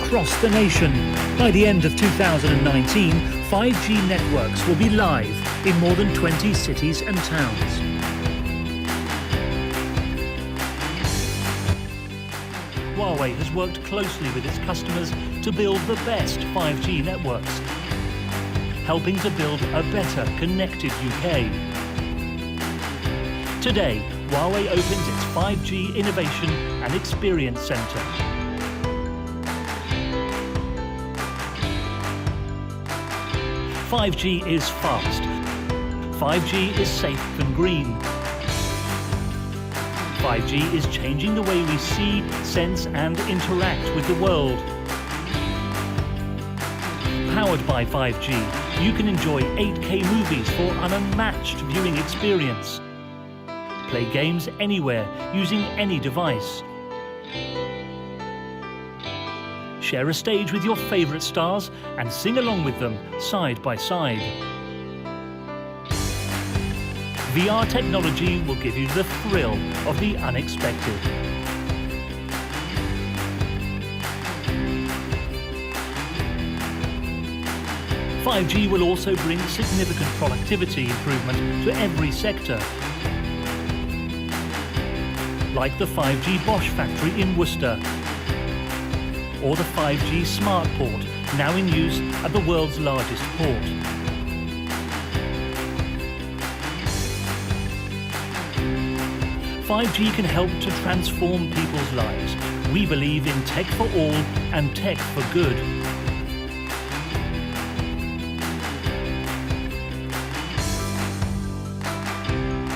across the nation. By the end of 2019, 5G networks will be live in more than 20 cities and towns. Huawei has worked closely with its customers to build the best 5G networks, helping to build a better connected UK. Today, Huawei opens its 5G Innovation and Experience Centre. "5G is fast. 5G is safe and green. 5G is changing the way we see, sense and interact with the world. Powered by 5G, you can enjoy 8K movies for an unmatched viewing experience. Play games anywhere using any device. Share a stage with your favourite stars and sing along with them side by side. VR technology will give you the thrill of the unexpected. "5G will also bring significant productivity improvement to every sector, like the 5G Bosch factory in Worcester, or the 5G Smart Port, now in use at the world's largest port. "5G can help to transform people's lives. We believe in tech for all and tech for good.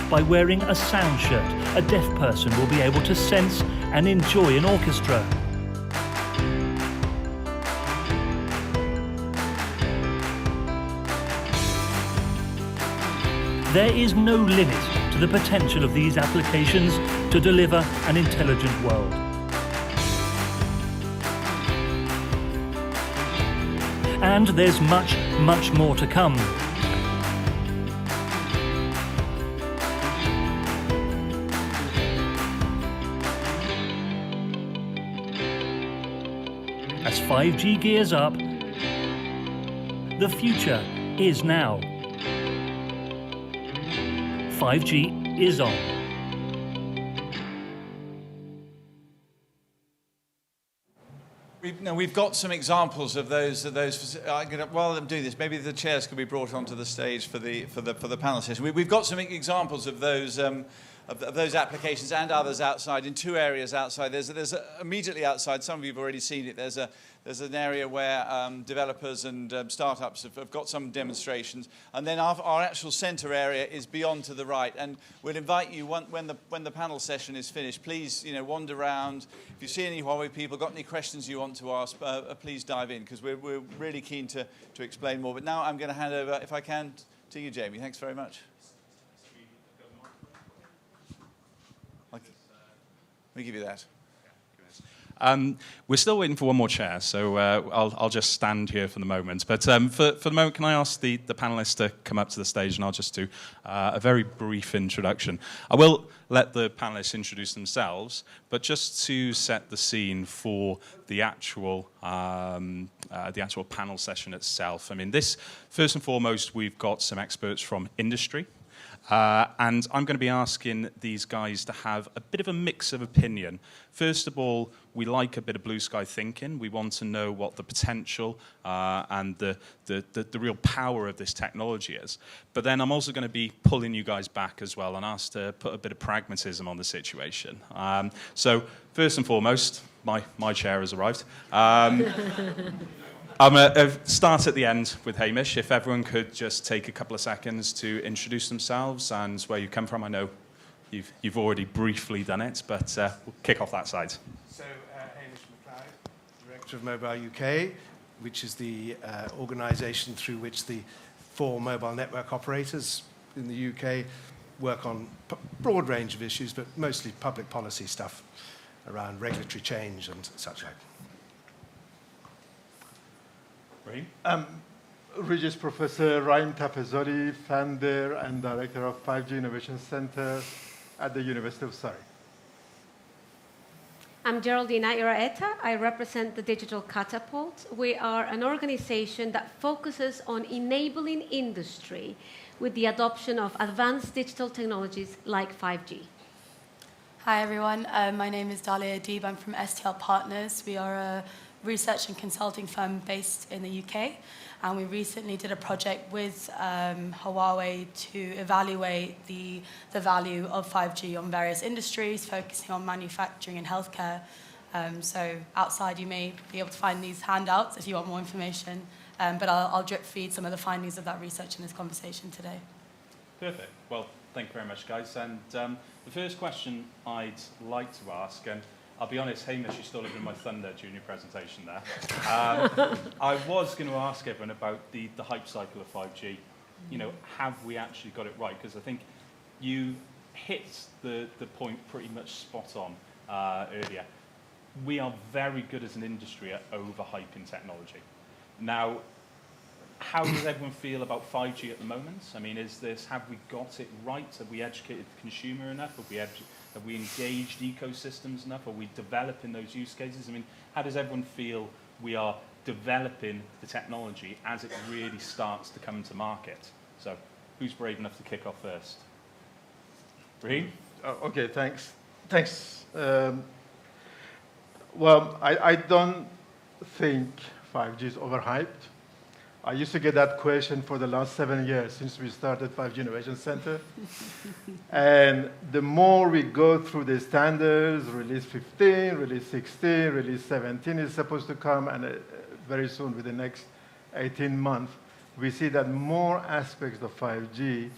By wearing a sound shirt, a deaf person will be able to sense and enjoy an orchestra. There is no limit to the potential of these applications to deliver an intelligent world. And there's much, much more to come. As 5G gears up, the future is now. 5G is on. We've got some examples of those. While I'm doing this, maybe the chairs could be brought onto the stage for the panel session. We've got some examples of those. Of those applications and others outside, in two areas outside. There's immediately outside, some of you have already seen it, there's an area where developers and startups have got some demonstrations, and then our actual centre area is beyond to the right. And we'll invite you, when the panel session is finished, please wander around. If you see any Huawei people, got any questions you want to ask, please dive in, because we're really keen to explain more. But now I'm going to hand over, if I can, to you, Jamie. Thanks very much. Let me give you that. We're still waiting for one more chair, so I'll just stand here for the moment. But for the moment, can I ask the panelists to come up to the stage, and I'll just do a very brief introduction. I will let the panelists introduce themselves, but just to set the scene for the actual panel session itself. I mean, this, first and foremost, we've got some experts from industry. And I'm going to be asking these guys to have a bit of a mix of opinion. First of all, we like a bit of blue sky thinking. We want to know what the potential and the real power of this technology is. But then I'm also going to be pulling you guys back as well and ask to put a bit of pragmatism on the situation. So first and foremost, my chair has arrived. I'm going to start at the end with Hamish. If everyone could just take a couple of seconds to introduce themselves and where you come from. I know you've already briefly done it, but we'll kick off that side. So, Hamish McLeod, Director of Mobile UK, which is the organisation through which the 4 mobile network operators in the UK work on a broad range of issues, but mostly public policy stuff around regulatory change and such like. Regis Professor Raim Tapezori, founder and director of 5G Innovation Center at the University of Surrey. I'm Geraldina Iraeta. I represent the Digital Catapult. We are an organization that focuses on enabling industry with the adoption of advanced digital technologies like 5G. Hi everyone, my name is Dalia Adib. I'm from STL Partners. We are a research and consulting firm based in the UK, and we recently did a project with Huawei to evaluate the value of 5G on various industries, focusing on manufacturing and healthcare. So outside you may be able to find these handouts if you want more information, but I'll drip feed some of the findings of that research in this conversation today. Perfect. Well, thank you very much, guys. And the first question I'd like to ask, and I'll be honest, Hamish, you stole a bit of my thunder during your presentation there. I was going to ask everyone about the hype cycle of 5G. You know, have we actually got it right? Because I think you hit the point pretty much spot on earlier. We are very good as an industry at overhyping technology. Now, how does everyone feel about 5G at the moment? I mean, have we got it right? Have we educated the consumer enough? Have we engaged ecosystems enough? Are we developing those use cases? I mean, how does everyone feel we are developing the technology as it really starts to come to market? So, who's brave enough to kick off first? Raheem? Okay, thanks. Well, I don't think 5G is overhyped. I used to get that question for the last 7 years since we started 5G Innovation Center. And the more we go through the standards, release 15, release 16, release 17 is supposed to come, and very soon, within the next 18 months, we see that more aspects of 5G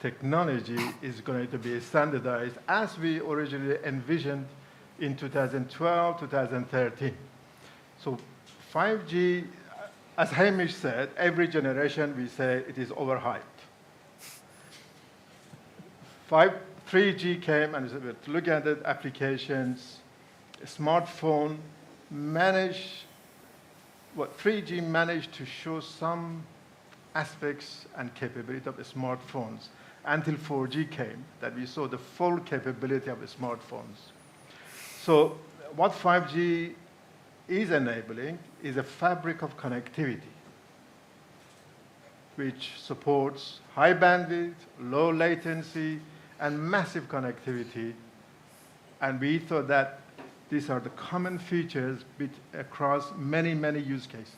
technology is going to be standardized as we originally envisioned in 2012, 2013. So 5G, as Hamish said, every generation we say it is overhyped. 3G came and said, look at the applications, smartphone managed, 3G managed to show some aspects and capability of the smartphones until 4G came, that we saw the full capability of the smartphones. So what 5G is enabling is a fabric of connectivity, which supports high bandwidth, low latency, and massive connectivity. And we thought that these are the common features across many, many use cases.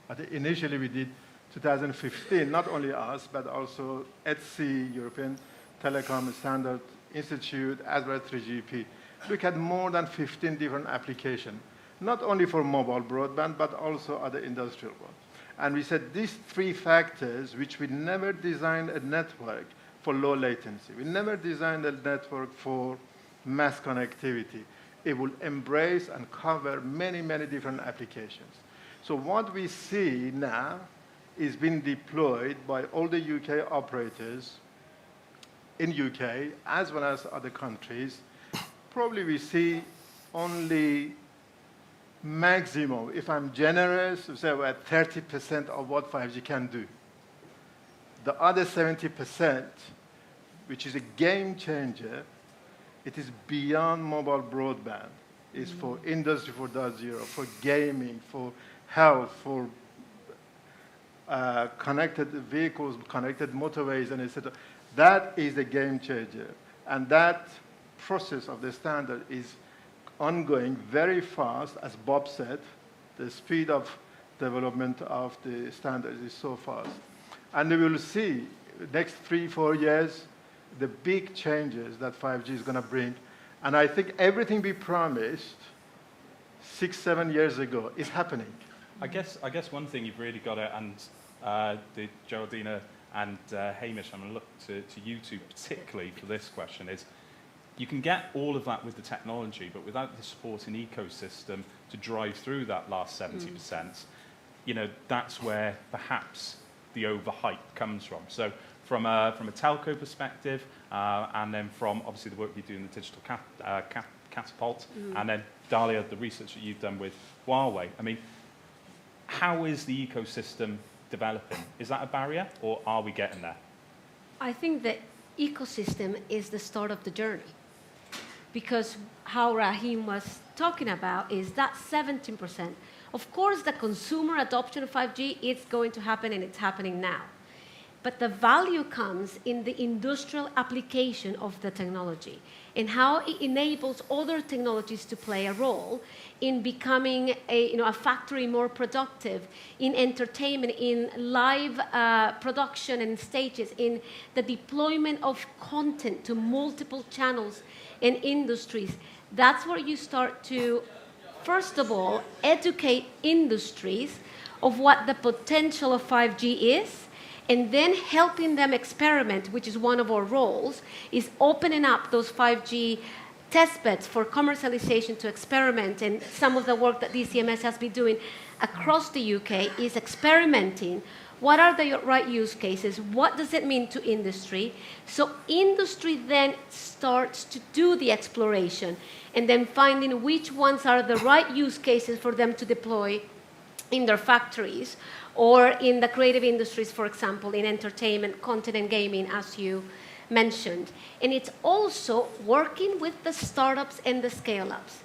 I think initially we did 2015, not only us, but also ETSI, European Telecom Standard Institute, as well as 3GP. Look at more than 15 different applications, not only for mobile broadband, but also other industrial ones. And we said these three factors, which we never designed a network for low latency. We never designed a network for mass connectivity. It will embrace and cover many, many different applications. So what we see now is being deployed by all the UK operators in UK, as well as other countries. Probably we see only maximum, if I'm generous, say about 30% of what 5G can do. The other 70%, which is a game changer, it is beyond mobile broadband. It's for Industry 4.0, for gaming, for health, for connected vehicles, connected motorways, and etc. That is a game changer. And that process of the standard is ongoing very fast. As Bob said, the speed of development of the standards is so fast. And we will see next 3-4 years the big changes that 5G is going to bring. And I think everything we promised 6-7 years ago is happening. I guess one thing you've really got to, and the Geraldina and Hamish, I'm going to look to you two particularly for this question, is you can get all of that with the technology, but without the supporting ecosystem to drive through that last 70%, you know, that's where perhaps the overhype comes from. So from a telco perspective, and then from obviously the work you do in the digital catapult, and then Dalia, the research that you've done with Huawei. I mean, how is the ecosystem developing? Is that a barrier, or are we getting there? I think the ecosystem is the start of the journey. because how Rahim was talking about is that 17%. Of course, the consumer adoption of 5G is going to happen, and it's happening now. But the value comes in the industrial application of the technology and how it enables other technologies to play a role in becoming a factory more productive, in entertainment, in live production and stages, in the deployment of content to multiple channels and industries. That's where you start to, first of all, educate industries of what the potential of 5G is, and then helping them experiment, which is one of our roles, is opening up those 5G testbeds for commercialization to experiment. And some of the work that DCMS has been doing across the UK is experimenting. What are the right use cases? What does it mean to industry? So industry then starts to do the exploration and then finding which ones are the right use cases for them to deploy in their factories, or in the creative industries, for example, in entertainment, content, and gaming, as you mentioned. And it's also working with the startups and the scale-ups.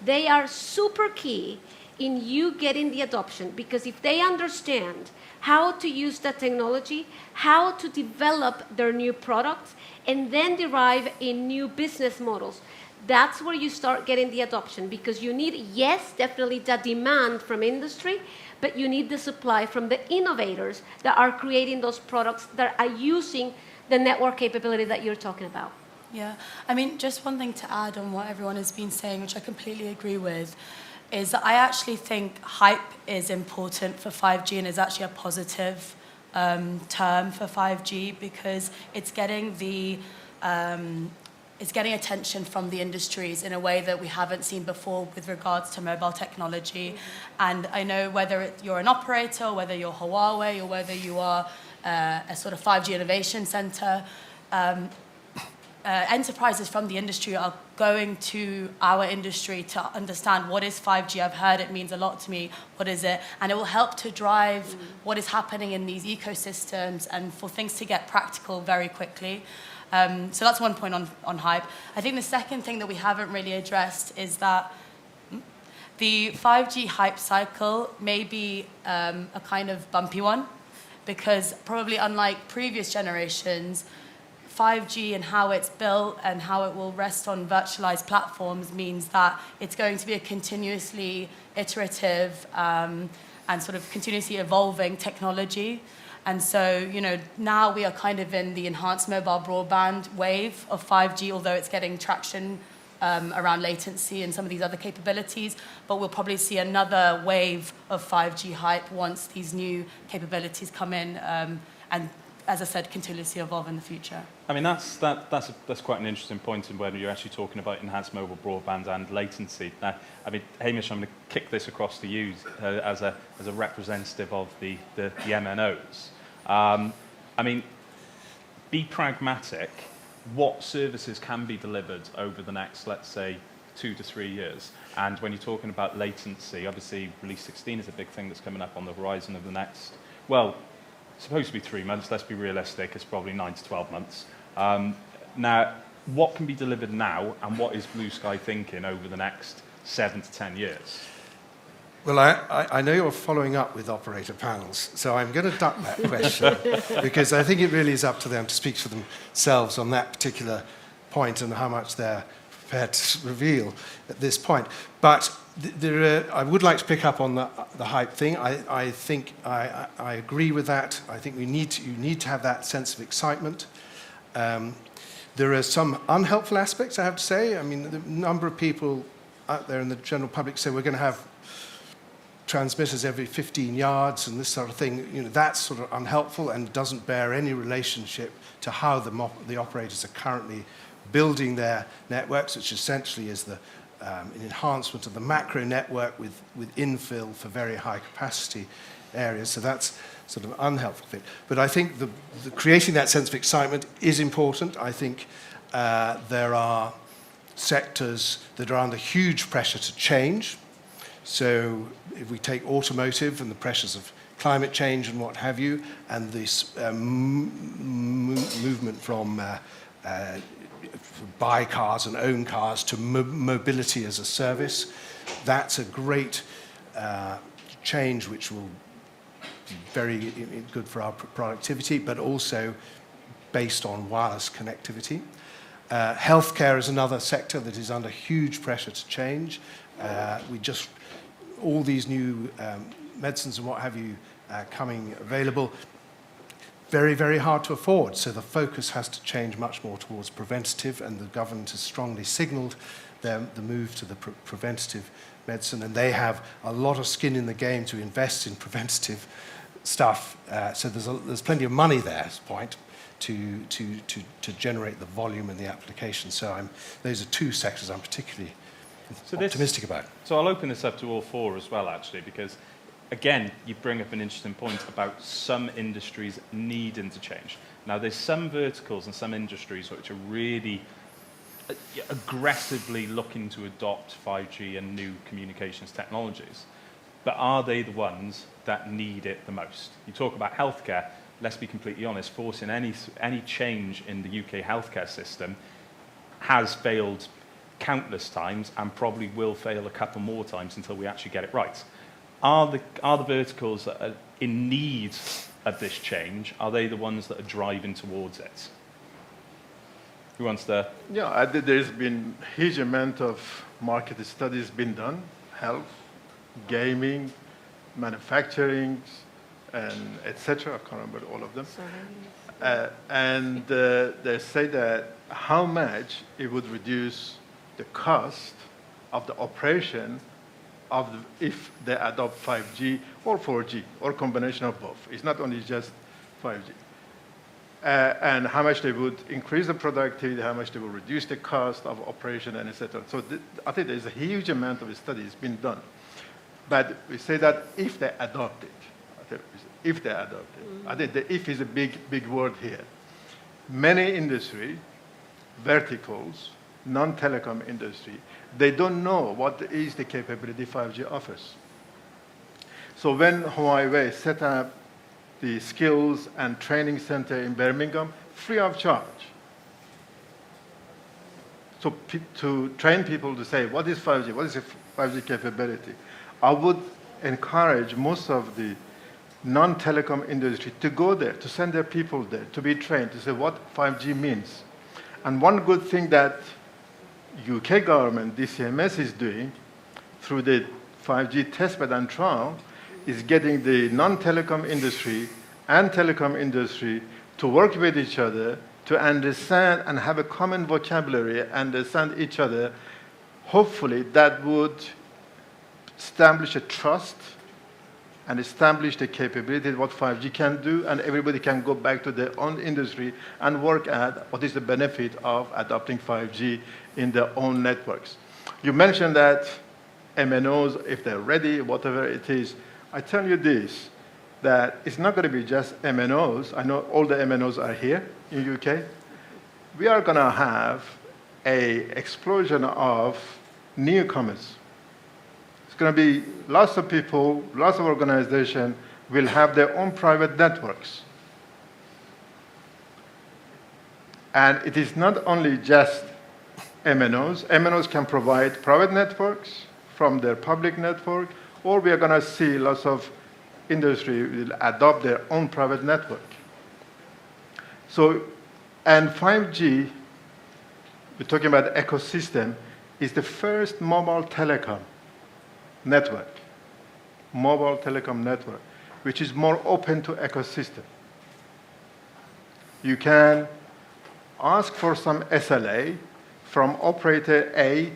They are super key in you getting the adoption, because if they understand how to use the technology, how to develop their new products, and then derive in new business models, that's where you start getting the adoption, because you need, yes, definitely the demand from industry, but you need the supply from the innovators that are creating those products that are using the network capability that you're talking about. Yeah, I mean, just one thing to add on what everyone has been saying, which I completely agree with, is that I actually think hype is important for 5G and is actually a positive term for 5G, because it's getting the it's getting attention from the industries in a way that we haven't seen before with regards to mobile technology. Mm-hmm. And I know whether you're an operator, whether you're Huawei, or whether you are a sort of 5G innovation center, enterprises from the industry are going to our industry to understand what is 5G. I've heard it means a lot to me. What is it? And it will help to drive what is happening in these ecosystems and for things to get practical very quickly. So that's one point on hype. I think the second thing that we haven't really addressed is that the 5G hype cycle may be a kind of bumpy one, because probably unlike previous generations, 5G and how it's built and how it will rest on virtualized platforms means that it's going to be a continuously iterative and sort of continuously evolving technology. And so, now we are kind of in the enhanced mobile broadband wave of 5G, although it's getting traction around latency and some of these other capabilities. But we'll probably see another wave of 5G hype once these new capabilities come in and, as I said, continuously evolve in the future. I mean, that's quite an interesting point in when you're actually talking about enhanced mobile broadband and latency. Now, I mean, Hamish, I'm going to kick this across to you as a representative of the MNOs. I mean, be pragmatic. What services can be delivered over the next, let's say, 2 to 3 years? And when you're talking about latency, obviously Release 16 is a big thing that's coming up on the horizon of the next, well, it's supposed to be 3 months. Let's be realistic. It's probably 9 to 12 months. Now, what can be delivered now, and what is Blue Sky thinking over the next 7 to 10 years? Well, I know you're following up with operator panels, so I'm going to duck that question because I think it really is up to them to speak for themselves on that particular point and how much they're prepared to reveal at this point. But I would like to pick up on the hype thing. I think I agree with that. I think you need to have that sense of excitement. There are some unhelpful aspects, I have to say. I mean, the number of people out there in the general public say we're going to have transmitters every 15 yards and this sort of thing. That's sort of unhelpful and doesn't bear any relationship to how the operators are currently building their networks, which essentially is an enhancement of the macro network with infill for very high capacity areas. So that's sort of an unhelpful thing. But I think the creating that sense of excitement is important. I think there are sectors that are under huge pressure to change. So if we take automotive and the pressures of climate change and what have you, and this movement from buy cars and own cars to mobility as a service. That's a great change which will be very good for our productivity, but also based on wireless connectivity. Healthcare is another sector that is under huge pressure to change. All these new medicines and what have you coming available, very, very hard to afford. So the focus has to change much more towards preventative, and the government has strongly signalled the move to the preventative medicine, and they have a lot of skin in the game to invest in preventative stuff. So there's plenty of money there, at this point, to generate the volume and the application. So those are two sectors I'm particularly optimistic about. So I'll open this up to all four as well, actually, because again, you bring up an interesting point about some industries needing to change. Now, there's some verticals and some industries which are really aggressively looking to adopt 5G and new communications technologies. But are they the ones that need it the most? You talk about healthcare. Let's be completely honest, forcing any change in the UK healthcare system has failed countless times and probably will fail a couple more times until we actually get it right. Are the verticals that are in need of this change, are they the ones that are driving towards it? Who wants to? Yeah, I think there's been a huge amount of market studies been done, health, gaming, manufacturing, and etc. I can't remember all of them. And they say that how much it would reduce the cost of the operation if they adopt 5G or 4G or combination of both. It's not only just 5G. And how much they would increase the productivity, how much they will reduce the cost of operation, and etc. So I think there's a huge amount of studies being done. But we say that if they adopt it, if they adopt it, I think the if is a big word here. Many industry, verticals, non-telecom industry, they don't know what is the capability 5G offers. So when Huawei set up the skills and training center in Birmingham, free of charge, so to train people to say, what is 5G? What is a 5G capability? I would encourage most of the non-telecom industry to go there, to send their people there, to be trained, to say what 5G means. And one good thing that UK government, DCMS, is doing through the 5G testbed and trial is getting the non-telecom industry and telecom industry to work with each other to understand and have a common vocabulary, understand each other. Hopefully that would establish a trust and establish the capability of what 5G can do, and everybody can go back to their own industry and work at what is the benefit of adopting 5G in their own networks. You mentioned that MNOs, if they're ready, whatever it is, I tell you this, that it's not going to be just MNOs. I know all the MNOs are here in UK. We are going to have an explosion of newcomers. It's going to be lots of people, lots of organizations will have their own private networks. And it is not only just MNOs. MNOs can provide private networks from their public network, or we are going to see lots of industry will adopt their own private network. So, and 5G, we're talking about the ecosystem, is the first mobile telecom network, which is more open to ecosystem. You can ask for some SLA from operator A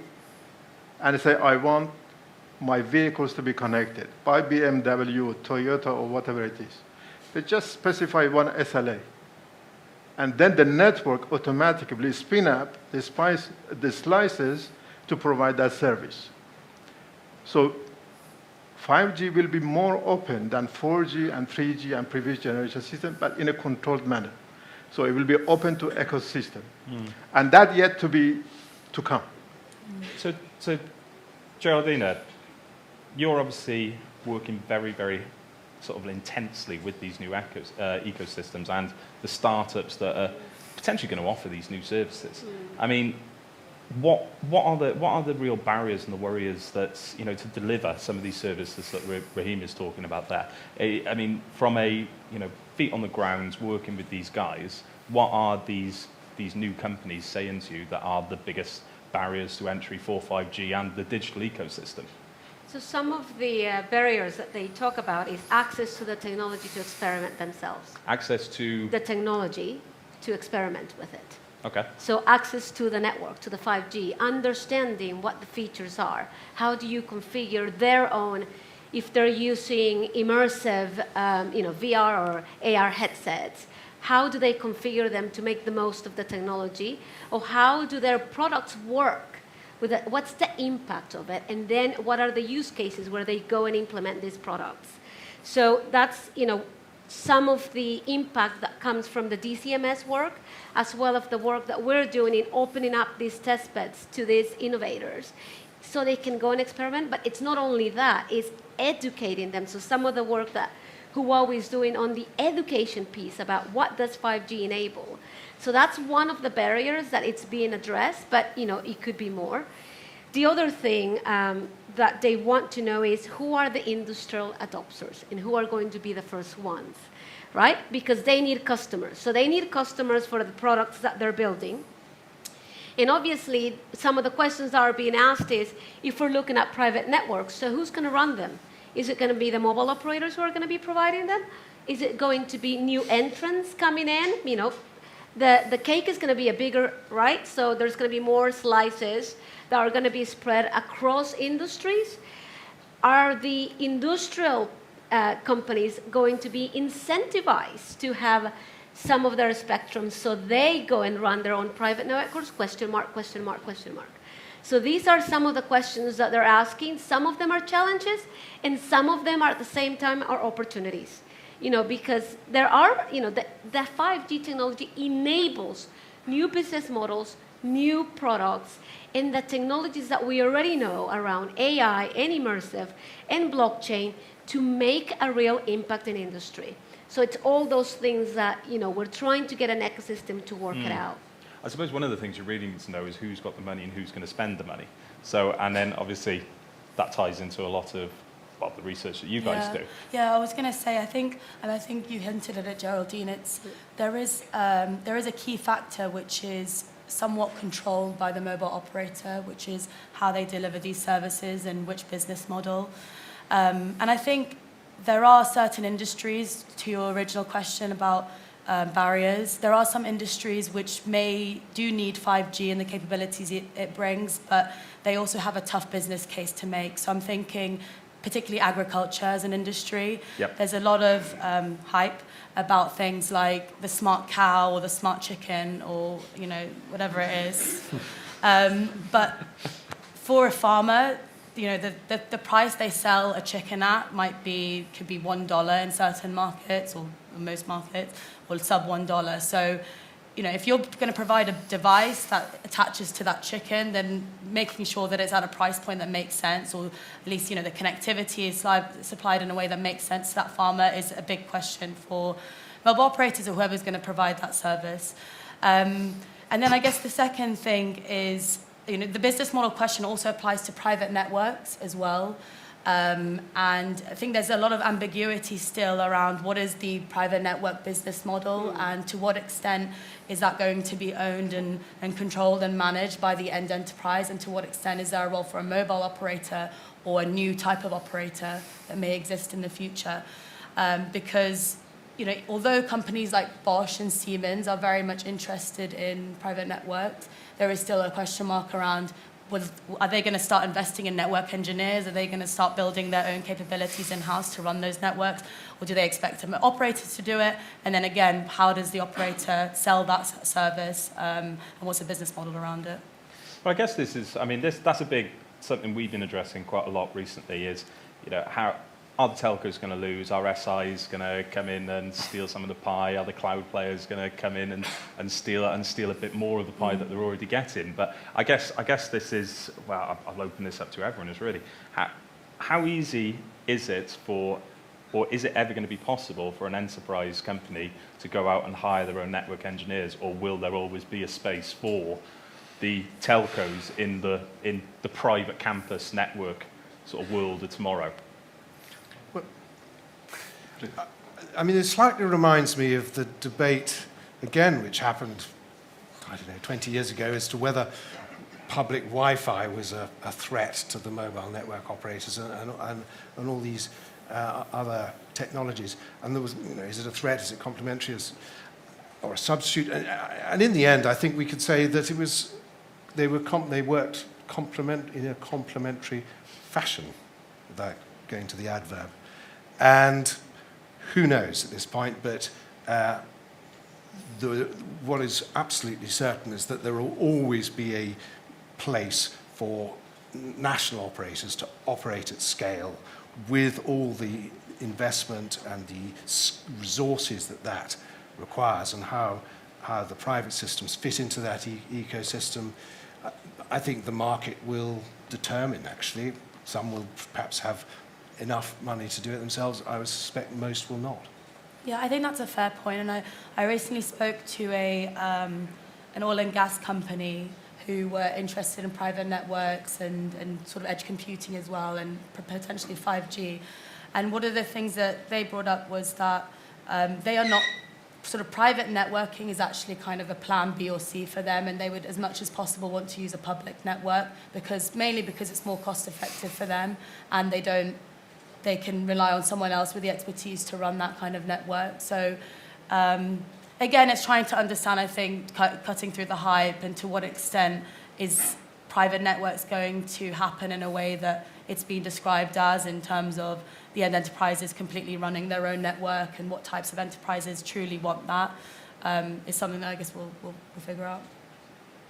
and say, I want my vehicles to be connected by BMW, Toyota, or whatever it is. They just specify one SLA. And then the network automatically spin up the slices to provide that service. So 5G will be more open than 4G and 3G and previous generation system, but in a controlled manner. So it will be open to ecosystem. And that yet to come. So Geraldina, you're obviously working very, very sort of intensely with these new ecosystems and the startups that are potentially going to offer these new services. I mean, what are the real barriers and the worries that, you know, to deliver some of these services that Raheem is talking about there? I mean, from a, you know, feet on the ground working with these guys, what are these new companies saying to you that are the biggest barriers to entry for 5G and the digital ecosystem? So some of the barriers that they talk about is access to the technology to experiment themselves. Access to The technology to experiment with it. Okay. So access to the network, to the 5G, understanding what the features are. How do you configure their own, if they're using immersive, VR or AR headsets, how do they configure them to make the most of the technology? Or how do their products work? What's the impact of it? And then what are the use cases where they go and implement these products? So that's, some of the impact that comes from the DCMS work, as well as the work that we're doing in opening up these test beds to these innovators so they can go and experiment. But it's not only that, it's educating them. So some of the work that Huawei is doing on the education piece about what does 5G enable. So that's one of the barriers that it's being addressed, but it could be more. The other thing that they want to know is who are the industrial adopters and who are going to be the first ones, right? Because they need customers. So they need customers for the products that they're building. And obviously, some of the questions that are being asked is, if we're looking at private networks, so who's going to run them? Is it going to be the mobile operators who are going to be providing them? Is it going to be new entrants coming in? The cake is going to be a bigger, right? So there's going to be more slices that are going to be spread across industries. Are the industrial companies going to be incentivized to have some of their spectrum so they go and run their own private networks? Question mark, question mark, question mark. So these are some of the questions that they're asking. Some of them are challenges, and some of them are at the same time are opportunities. Because there are, the 5G technology enables new business models, new products, and the technologies that we already know around AI and immersive and blockchain to make a real impact in industry. So it's all those things that, we're trying to get an ecosystem to work it out. I suppose one of the things you really need to know is who's got the money and who's going to spend the money. So, and then obviously that ties into a lot of the research that you guys do. Yeah, I was going to say, I think you hinted at it, Geraldine. There is a key factor which is somewhat controlled by the mobile operator, which is how they deliver these services and which business model. And I think there are certain industries, to your original question about barriers, there are some industries which do need 5G and the capabilities it brings, but they also have a tough business case to make. So I'm thinking particularly agriculture as an industry. Yep. There's a lot of hype about things like the smart cow or the smart chicken or, whatever it is. But for a farmer, the price they sell a chicken at could be $1 in certain markets or most markets, or sub $1. So, if you're going to provide a device that attaches to that chicken, then making sure that it's at a price point that makes sense, or at least, the connectivity is supplied in a way that makes sense to that farmer is a big question for mobile operators or whoever's going to provide that service. And then I guess the second thing is, the business model question also applies to private networks as well. And I think there's a lot of ambiguity still around what is the private network business model and to what extent is that going to be owned and controlled and managed by the end enterprise, and to what extent is there a role for a mobile operator or a new type of operator that may exist in the future. Because although companies like Bosch and Siemens are very much interested in private networks, there is still a question mark around are they going to start investing in network engineers? Are they going to start building their own capabilities in-house to run those networks? Or do they expect operators to do it? And then again, how does the operator sell that service? And what's the business model around it? Well, I guess that's a big, something we've been addressing quite a lot recently is, how are the telcos going to lose? Are SIs going to come in and steal some of the pie? Are the cloud players going to come in and steal a bit more of the pie that they're already getting? But I guess this is, well, I'll open this up to everyone, is really how easy is it for Or is it ever going to be possible for an enterprise company to go out and hire their own network engineers, or will there always be a space for the telcos in the private campus network sort of world of tomorrow? Well, I mean, it slightly reminds me of the debate, again, which happened, I don't know, 20 years ago, as to whether public Wi-Fi was a threat to the mobile network operators and all these other technologies. And there was, is it a threat? Is it complementary? Or a substitute? And in the end, I think we could say that it was they worked in a complementary fashion, without going to the adverb. And who knows at this point, but what is absolutely certain is that there will always be a place for national operators to operate at scale with all the investment and the resources that requires, and how the private systems fit into that ecosystem. I think the market will determine, actually. Some will perhaps have enough money to do it themselves. I would suspect most will not. Yeah, I think that's a fair point. And I recently spoke to an oil and gas company who were interested in private networks and sort of edge computing as well, and potentially 5G. And one of the things that they brought up was that they are not, sort of private networking is actually kind of a plan B or C for them, and they would, as much as possible, want to use a public network, mainly because it's more cost effective for them, and they can rely on someone else with the expertise to run that kind of network. So again, it's trying to understand, I think, cutting through the hype, and to what extent is private networks going to happen in a way that it's been described as, in terms of the end enterprises completely running their own network, and what types of enterprises truly want that, is something that I guess we'll figure out.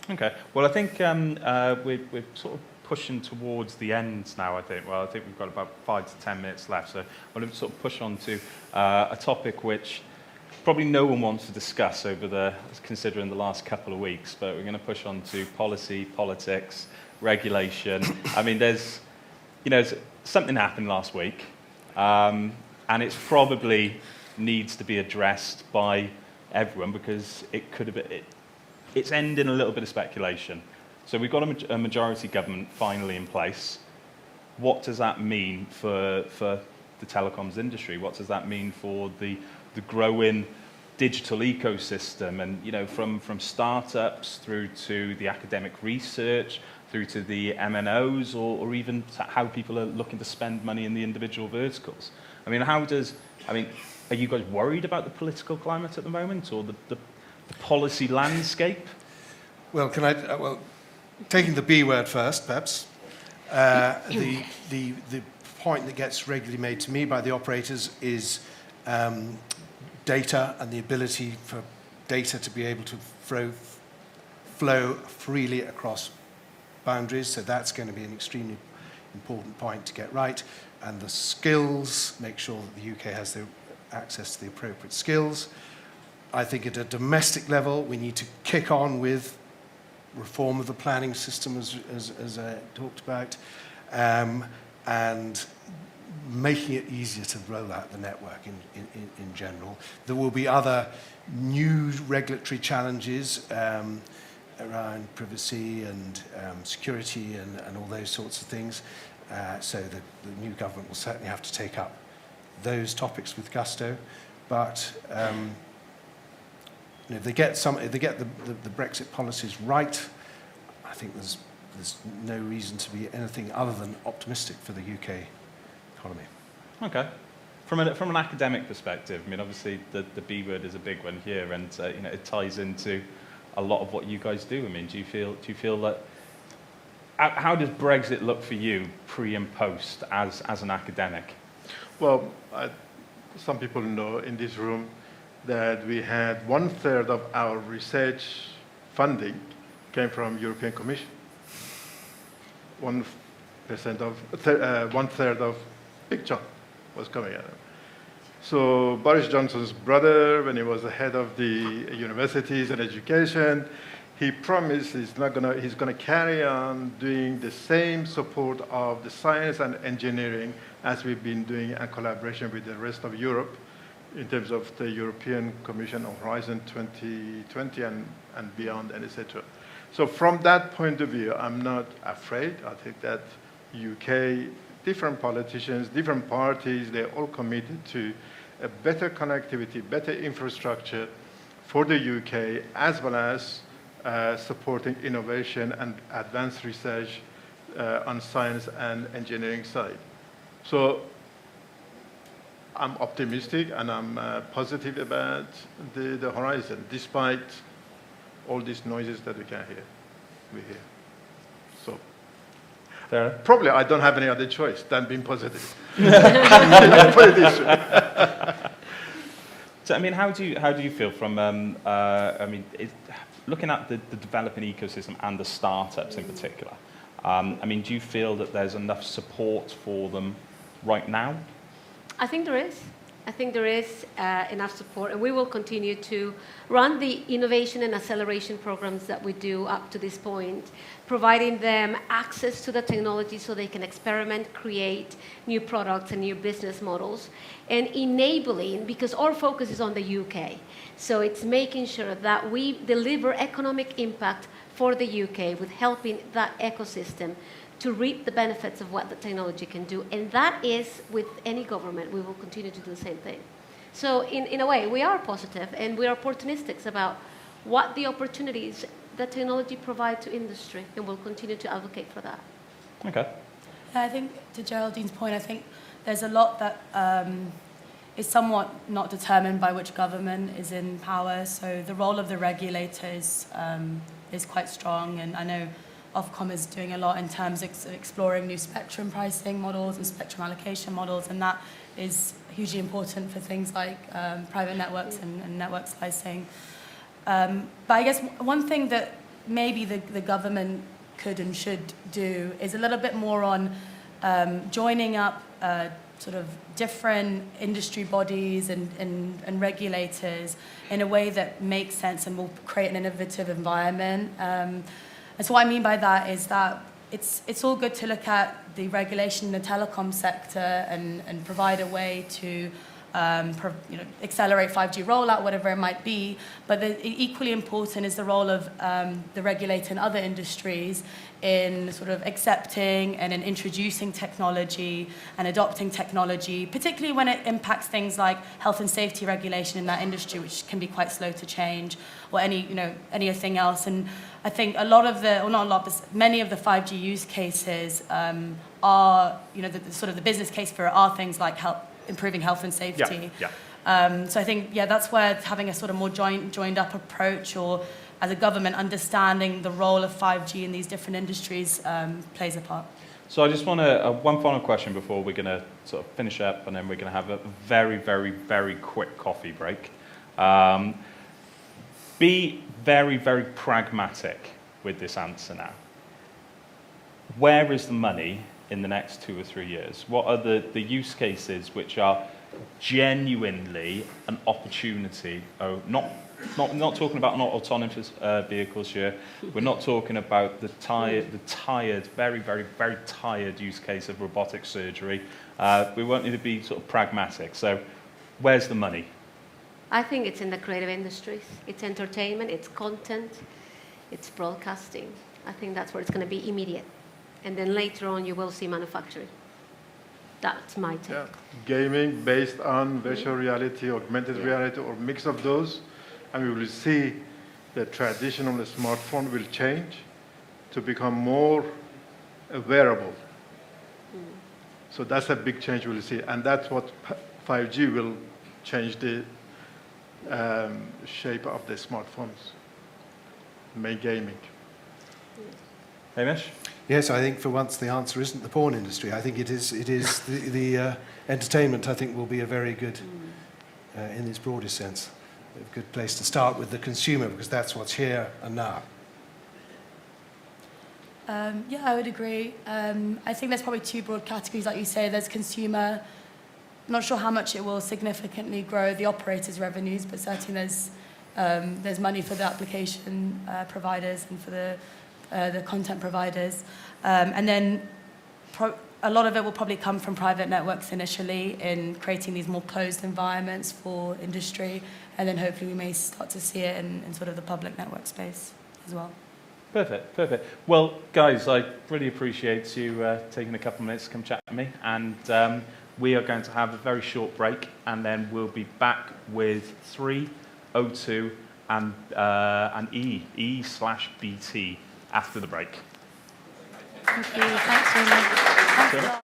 Okay. Well, I think we're sort of pushing towards the end now, I think. Well, I think we've got about 5 to 10 minutes left, so I'm going to sort of push on to a topic which probably no one wants to discuss considering the last couple of weeks, but we're going to push on to policy, politics, regulation. I mean, there's something happened last week, and it probably needs to be addressed by everyone, because it could have been, it's ending a little bit of speculation. So we've got a majority government finally in place. What does that mean for the telecoms industry? What does that mean for the growing digital ecosystem? And from startups through to the academic research, through to the MNOs, or even how people are looking to spend money in the individual verticals. I mean, are you guys worried about the political climate at the moment, or the policy landscape? Well, taking the B word first, perhaps, the point that gets regularly made to me by the operators is data, and the ability for data to be able to flow freely across boundaries. So that's going to be an extremely important point to get right. And the skills, make sure that the UK has the access to the appropriate skills. I think at a domestic level, we need to kick on with reform of the planning system, as I talked about, and making it easier to roll out the network in general. There will be other new regulatory challenges around privacy and security and all those sorts of things. So the new government will certainly have to take up those topics with gusto. But if they get the Brexit policies right, I think there's no reason to be anything other than optimistic for the UK economy. Okay. From an academic perspective, I mean, obviously the B word is a big one here, and it ties into a lot of what you guys do. I mean, do you feel that? How does Brexit look for you pre and post as an academic? Well, some people know in this room that we had 1/3 of our research funding came from European Commission. 1/3 of big chunk was coming out of it. So Boris Johnson's brother, when he was the head of the universities and education, he promised he's going to carry on doing the same support of the science and engineering as we've been doing in collaboration with the rest of Europe in terms of the European Commission on Horizon 2020 and beyond, and etc. So from that point of view, I'm not afraid. I think that UK, different politicians, different parties, they're all committed to a better connectivity, better infrastructure for the UK, as well as supporting innovation and advanced research on science and engineering side. So I'm optimistic and I'm positive about the horizon, despite all these noises that we hear. So probably I don't have any other choice than being positive. Put it this way. So, I mean, how do you feel from, looking at the developing ecosystem and the startups in particular, I mean, do you feel that there's enough support for them right now? I think there is. I think there is enough support, and we will continue to run the innovation and acceleration programs that we do up to this point, providing them access to the technology so they can experiment, create new products and new business models, and enabling, because our focus is on the UK. So it's making sure that we deliver economic impact for the UK with helping that ecosystem to reap the benefits of what the technology can do. And that is, with any government, we will continue to do the same thing. So in a way, we are positive and we are opportunistic about what the opportunities that technology provides to industry, and we'll continue to advocate for that. Okay. Yeah, I think, to Geraldine's point, I think there's a lot that is somewhat not determined by which government is in power. So the role of the regulators is quite strong, and I know Ofcom is doing a lot in terms of exploring new spectrum pricing models and spectrum allocation models, and that is hugely important for things like private networks and network slicing. But I guess one thing that maybe the government could and should do is a little bit more on joining up sort of different industry bodies and regulators in a way that makes sense and will create an innovative environment. And so what I mean by that is that it's all good to look at the regulation in the telecom sector and provide a way to accelerate 5G rollout, whatever it might be. But equally important is the role of the regulator in other industries in sort of accepting and in introducing technology and adopting technology, particularly when it impacts things like health and safety regulation in that industry, which can be quite slow to change, or anything else. And I think a lot of many of the 5G use cases are, the business case for it are things like improving health and safety. Yeah. So I think, that's where having a sort of more joined up approach, or as a government understanding the role of 5G in these different industries plays a part. So I just want to, one final question before we're going to sort of finish up, and then we're going to have a very, very, very quick coffee break. Be very, very pragmatic with this answer now. Where is the money in the next 2 or 3 years? What are the use cases which are genuinely an opportunity? Not talking about not autonomous vehicles here. We're not talking about the tired, very, very, very tired use case of robotic surgery. We want you to be sort of pragmatic. So where's the money? I think it's in the creative industries. It's entertainment, it's content, it's broadcasting. I think that's where it's going to be immediate. And then later on, you will see manufacturing. That's my take. Yeah. Gaming based on virtual reality, augmented reality, or mix of those. And we will see the traditional smartphone will change to become more wearable. So that's a big change we'll see. And that's what 5G will change the shape of the smartphones, make gaming. Hamish? Yes, I think for once the answer isn't the porn industry. I think it is the entertainment. I think will be a very good, in its broadest sense, a good place to start with the consumer, because that's what's here and now. I would agree. I think there's probably 2 broad categories, like you say. There's consumer. I'm not sure how much it will significantly grow the operators' revenues, but certainly there's There's money for the application providers and for the content providers. And then a lot of it will probably come from private networks initially in creating these more closed environments for industry. And then hopefully we may start to see it in sort of the public network space as well. Perfect, perfect. Well, guys, I really appreciate you taking a couple of minutes to come chat to me. And we are going to have a very short break, and then we'll be back with 3, O2, and E/BT after the break. Thank you. Thanks, Jamie. Thanks a lot.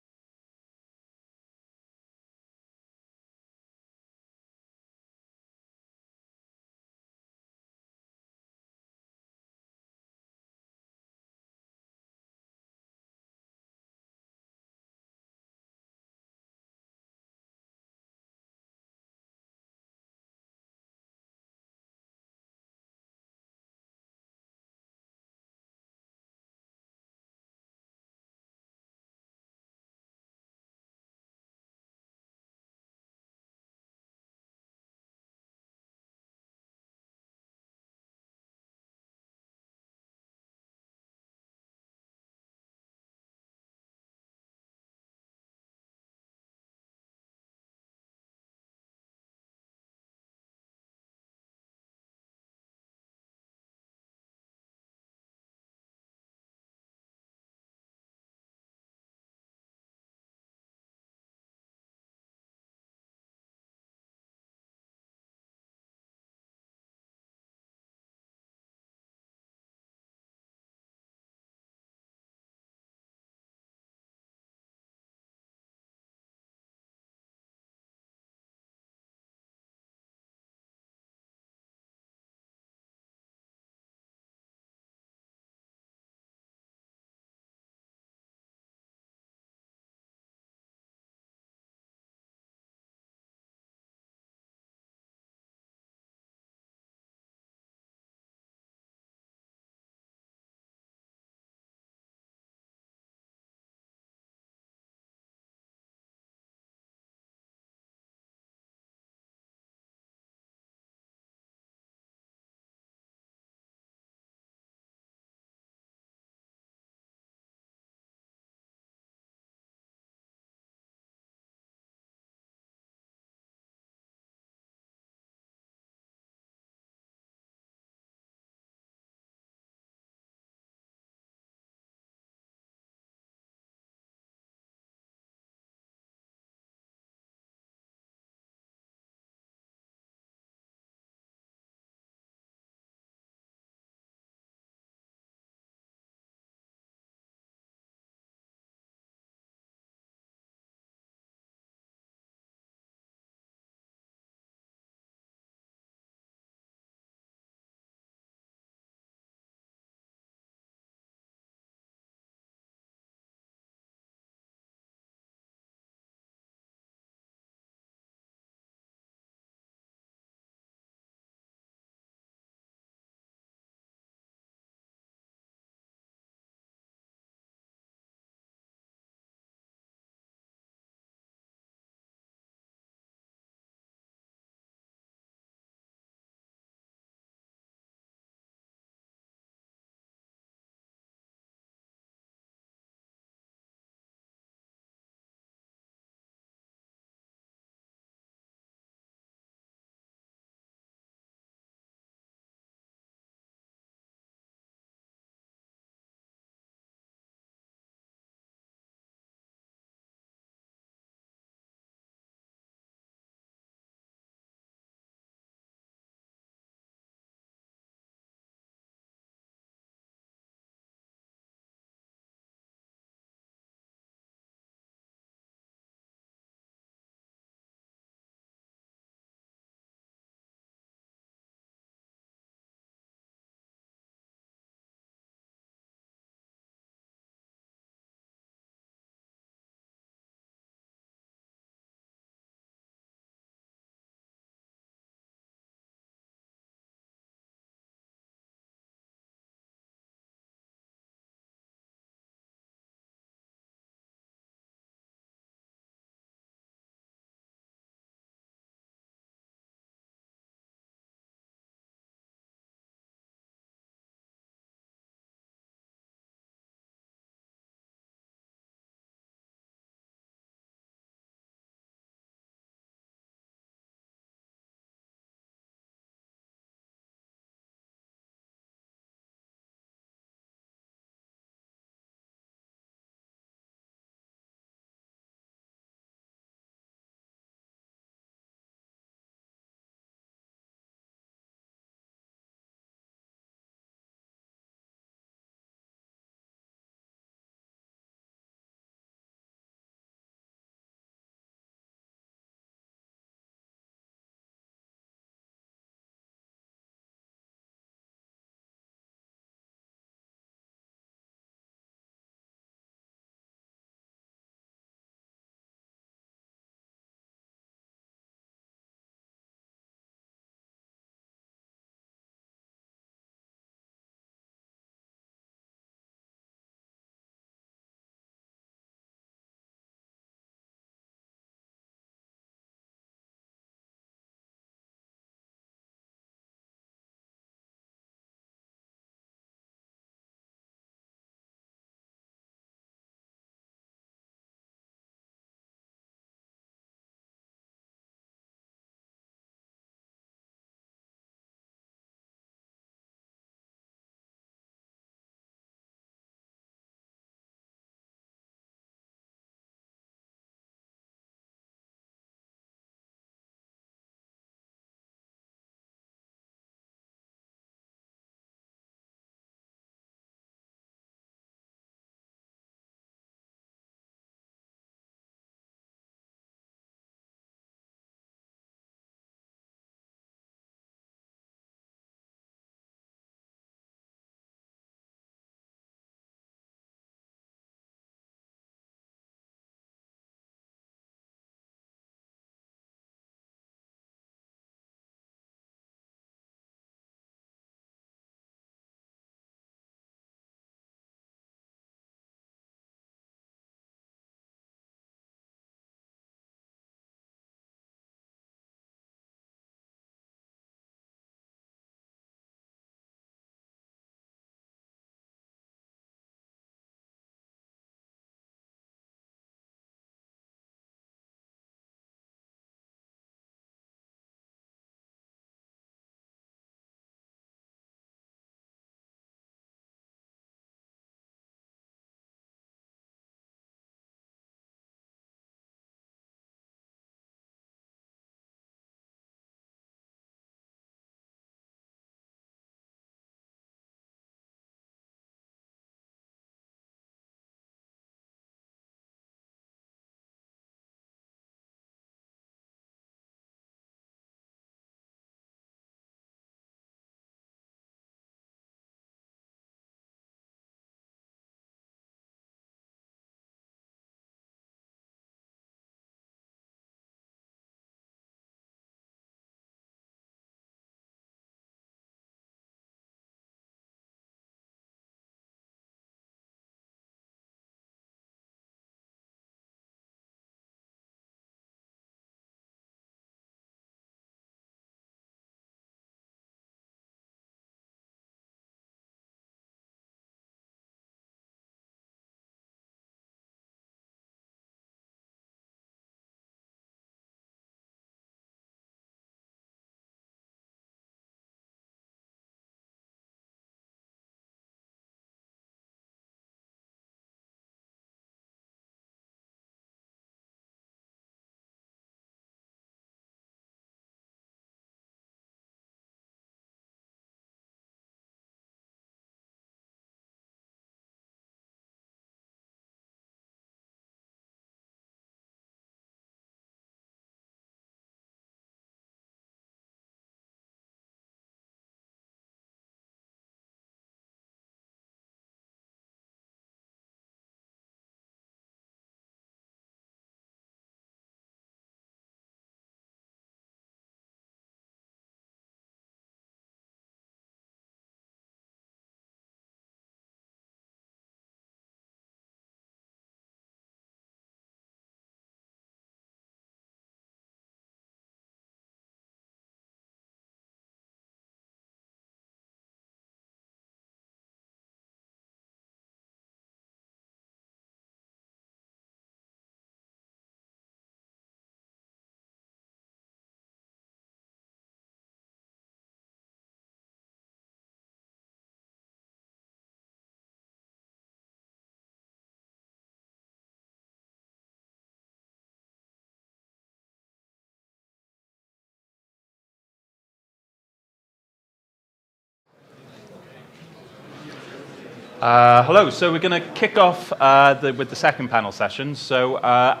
Hello, so we're going to kick off with the second panel session. So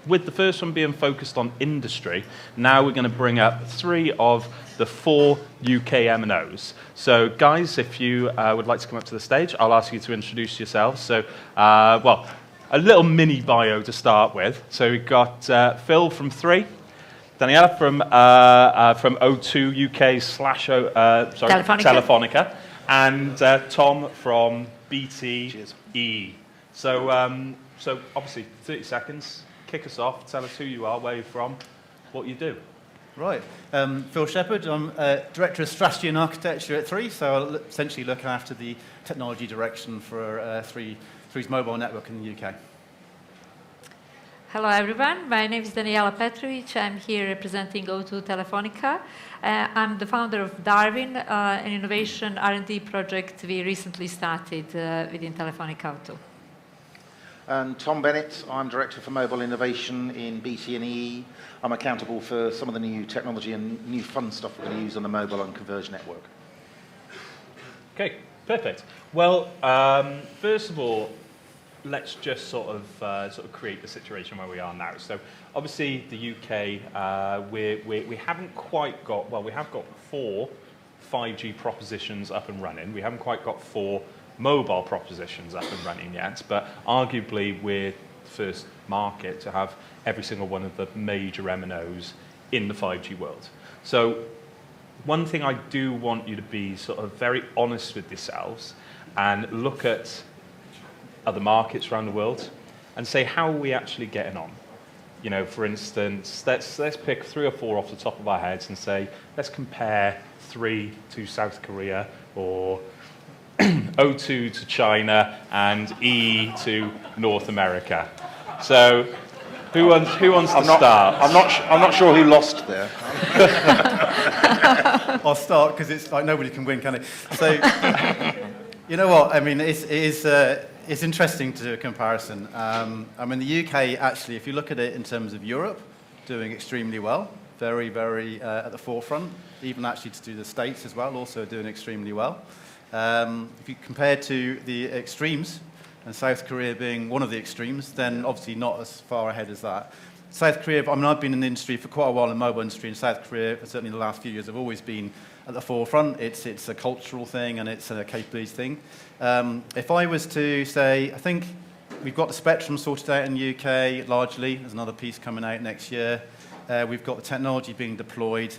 with the first one being focused on industry, now we're going to bring up 3 of the 4 UK MNOs. So guys, if you would like to come up to the stage, I'll ask you to introduce yourselves. So, well, a little mini bio to start with. So we've got Phil from 3, Daniela from O2 UK Telefonica, and Tom from BTE. So, so obviously, 30 seconds. Kick us off. Tell us who you are, where you're from, what you do. Right. Phil Shepherd. I'm Director of Strategy and Architecture at 3, so I'll essentially look after the technology direction for 3's mobile network in the UK. Hello everyone, my name is Daniela Petrovic. I'm here representing O2 Telefonica. I'm the founder of Darwin, an innovation R&D project we recently started within Telefonica O2. And Tom Bennett, I'm Director for Mobile Innovation in BT&E. I'm accountable for some of the new technology and new fun stuff we're going to use on the mobile and converged network. Okay, perfect. Well, first of all, let's just sort of create the situation where we are now. So obviously the UK, we haven't quite got, well, we have got 4 5G propositions up and running. We haven't quite got 4 mobile propositions up and running yet, but arguably we're the first market to have every single one of the major MNOs in the 5G world. So one thing I do want you to be sort of very honest with yourselves and look at other markets around the world and say, how are we actually getting on? You know, for instance, let's pick 3 or 4 off the top of our heads and say, let's compare 3 to South Korea, or O2 to China, and E to North America. So, who wants to start? I'm not sure who lost there. I'll start because it's like nobody can win, can it? So, you know what? I mean, it's interesting to do a comparison. I mean, the UK actually, if you look at it in terms of Europe, doing extremely well, very, very at the forefront. Even actually to do the States as well, also doing extremely well. If you compare to the extremes, and South Korea being one of the extremes, then obviously not as far ahead as that. South Korea, I mean, I've been in the industry for quite a while, in the mobile industry in South Korea, certainly in the last few years, I've always been at the forefront. It's a cultural thing and it's a capabilities thing. If I was to say, I think we've got the spectrum sorted out in the UK largely. There's another piece coming out next year. We've got the technology being deployed.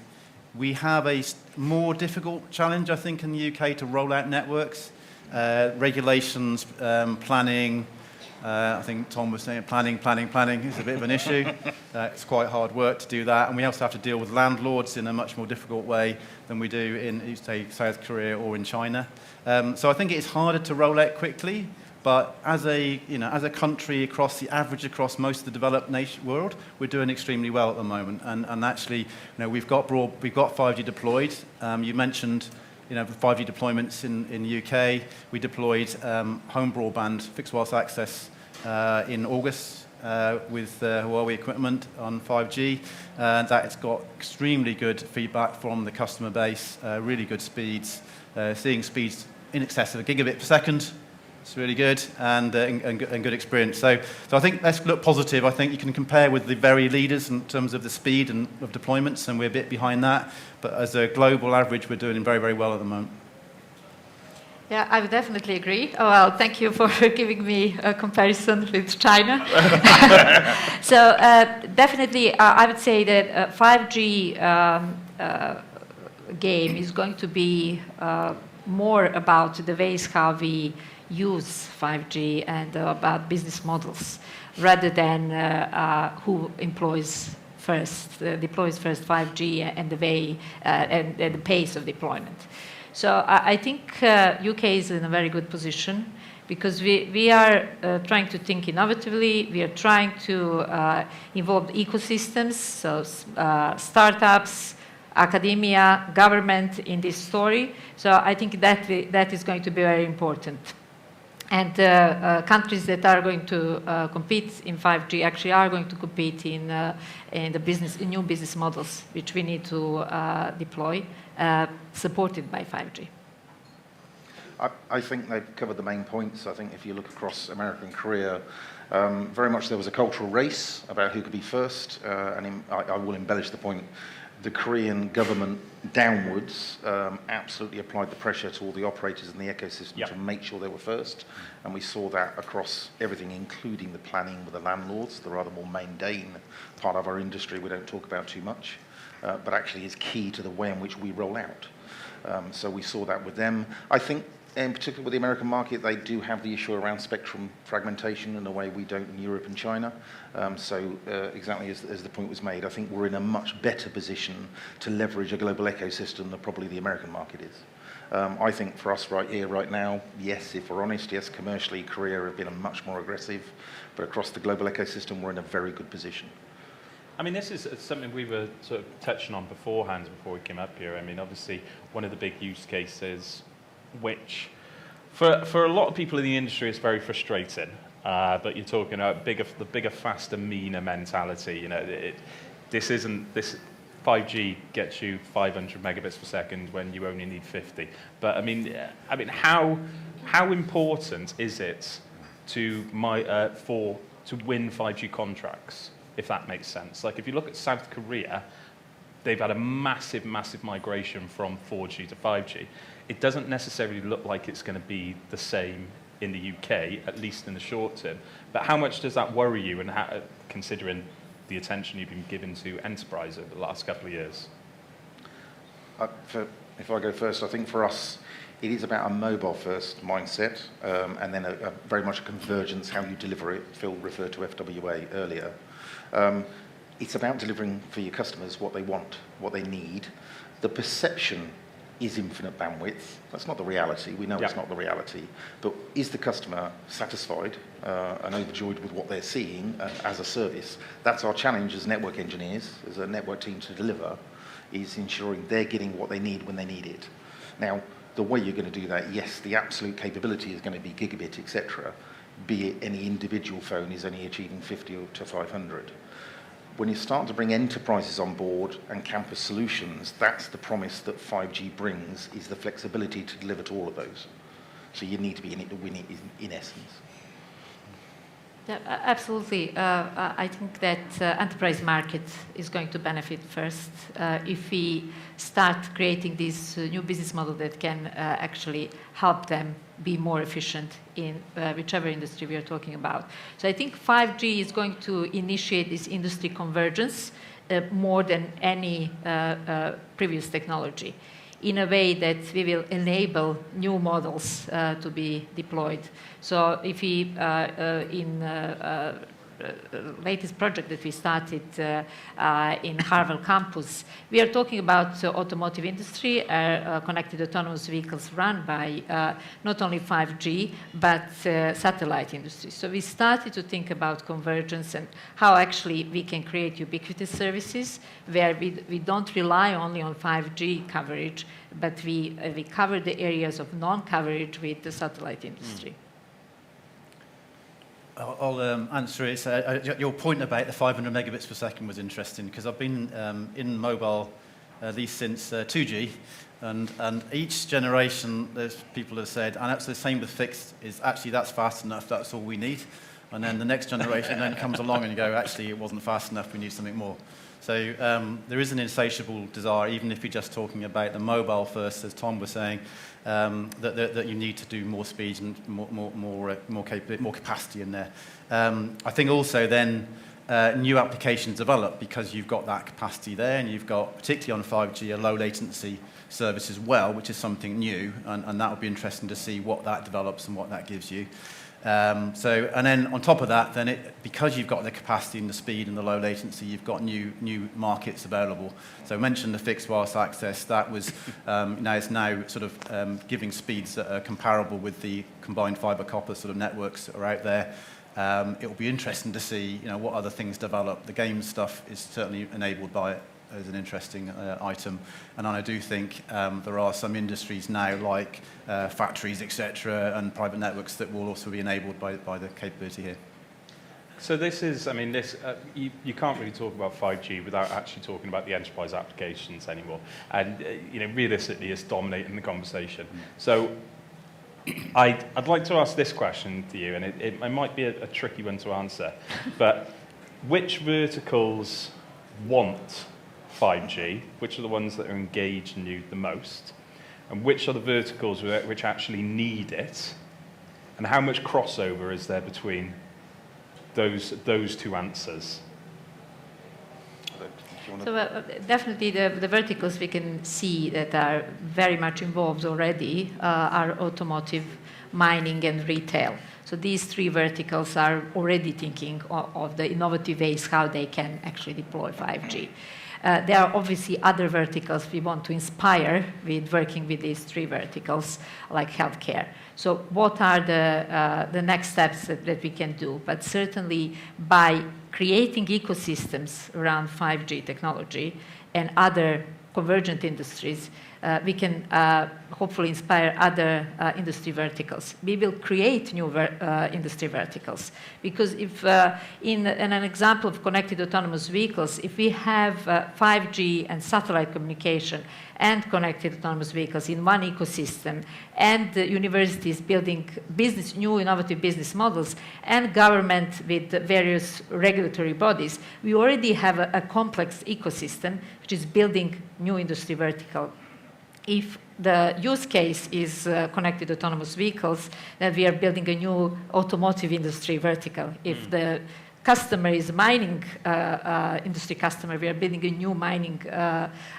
We have a more difficult challenge, I think, in the UK to roll out networks. Regulations, planning, I think Tom was saying planning is a bit of an issue. It's quite hard work to do that. And we also have to deal with landlords in a much more difficult way than we do in, say, South Korea or in China. So I think it's harder to roll out quickly. But as a country across most of the developed world, we're doing extremely well at the moment. And actually, we've got 5G deployed. You mentioned, 5G deployments in the UK. We deployed home broadband fixed wireless access in August with Huawei equipment on 5G. That's got extremely good feedback from the customer base, really good speeds, seeing speeds in excess of a gigabit per second. It's really good and good experience. So I think let's look positive. I think you can compare with the very leaders in terms of the speed and of deployments, and we're a bit behind that. But as a global average, we're doing very, very well at the moment. Yeah, I would definitely agree. Oh, well, thank you for giving me a comparison with China. So definitely, I would say that 5G game is going to be more about the ways how we use 5G and about business models rather than who deploys first 5G and the way and the pace of deployment. So I think UK is in a very good position because we are trying to think innovatively. We are trying to involve ecosystems, so startups, academia, government in this story. So I think that is going to be very important. And countries that are going to compete in 5G actually are going to compete in new business models, which we need to deploy, supported by 5G. I think they've covered the main points. I think if you look across America and Korea, very much there was a cultural race about who could be first, and I will embellish the point. The Korean government downwards absolutely applied the pressure to all the operators in the ecosystem to make sure they were first, and we saw that across everything, including the planning with the landlords, the rather more mundane part of our industry we don't talk about too much, but actually is key to the way in which we roll out. So we saw that with them. I think, in particular with the American market, they do have the issue around spectrum fragmentation in a way we don't in Europe and China. Exactly as the point was made, I think we're in a much better position to leverage a global ecosystem than probably the American market is. I think for us right here, right now, yes, if we're honest, yes, commercially, Korea have been much more aggressive, but across the global ecosystem, we're in a very good position. I mean, this is something we were sort of touching on beforehand before we came up here. I mean, obviously, one of the big use cases, which for a lot of people in the industry is very frustrating, but you're talking about the bigger, faster, meaner mentality. You know, this 5G gets you 500 megabits per second when you only need 50. But I mean, how important is it to win 5G contracts? If that makes sense. Like if you look at South Korea, they've had a massive, massive migration from 4G to 5G. It doesn't necessarily look like it's going to be the same in the UK, at least in the short term. But how much does that worry you, and considering the attention you've been given to enterprise over the last couple of years? If I go first, I think for us, it is about a mobile-first mindset, and then very much a convergence, how you deliver it. Phil referred to FWA earlier. It's about delivering for your customers what they want, what they need. The perception is infinite bandwidth. That's not the reality. We know it's not the reality. But is the customer satisfied and overjoyed with what they're seeing as a service? That's our challenge as network engineers, as a network team to deliver, is ensuring they're getting what they need when they need it. Now, the way you're going to do that, yes, the absolute capability is going to be gigabit, etc., be it any individual phone is only achieving 50 to 500. When you start to bring enterprises on board and campus solutions, that's the promise that 5G brings, is the flexibility to deliver to all of those. So you need to be in it to win it in essence. Yeah, absolutely. I think that enterprise market is going to benefit first if we start creating this new business model that can actually help them be more efficient in whichever industry we are talking about. So I think 5G is going to initiate this industry convergence more than any previous technology, in a way that we will enable new models to be deployed. So if we, in latest project that we started in Harvard campus, we are talking about automotive industry, connected autonomous vehicles run by not only 5G, but satellite industry. So we started to think about convergence and how actually we can create ubiquitous services where we don't rely only on 5G coverage, but we cover the areas of non-coverage with the satellite industry. I'll answer it. Your point about the 500 megabits per second was interesting, because I've been in mobile at least since 2G, and each generation there's people have said, and that's the same with fixed, is actually that's fast enough, that's all we need. And then the next generation then comes along and you go, actually it wasn't fast enough, we need something more. So there is an insatiable desire, even if you're just talking about the mobile first, as Tom was saying, that you need to do more speed and more capacity in there. I think also then new applications develop because you've got that capacity there, and you've got, particularly on 5G, a low latency service as well, which is something new, and that will be interesting to see what that develops and what that gives you. And then on top of that, then because you've got the capacity and the speed and the low latency, you've got new markets available. So I mentioned the fixed wireless access. That was it's now sort of giving speeds that are comparable with the combined fibre copper sort of networks that are out there. It will be interesting to see what other things develop. The game stuff is certainly enabled by it as an interesting item, and I do think there are some industries now, like factories, etc., and private networks that will also be enabled by the capability here. So this is, I mean, you can't really talk about 5G without actually talking about the enterprise applications anymore, and realistically, it's dominating the conversation. So I'd like to ask this question to you, and it might be a tricky one to answer, but which verticals want 5G? Which are the ones that are engaged and need the most? And which are the verticals which actually need it? And how much crossover is there between those two answers? So definitely the verticals we can see that are very much involved already are automotive, mining, and retail. So these three verticals are already thinking of the innovative ways how they can actually deploy 5G. There are obviously other verticals we want to inspire with working with these three verticals, like healthcare. So what are the next steps that we can do? But certainly by creating ecosystems around 5G technology and other convergent industries, we can hopefully inspire other industry verticals. We will create new industry verticals. Because if, in an example of connected autonomous vehicles, if we have 5G and satellite communication and connected autonomous vehicles in one ecosystem, and universities building new innovative business models, and government with various regulatory bodies, we already have a complex ecosystem which is building new industry vertical. If the use case is connected autonomous vehicles, then we are building a new automotive industry vertical. If the customer is mining industry customer, we are building a new mining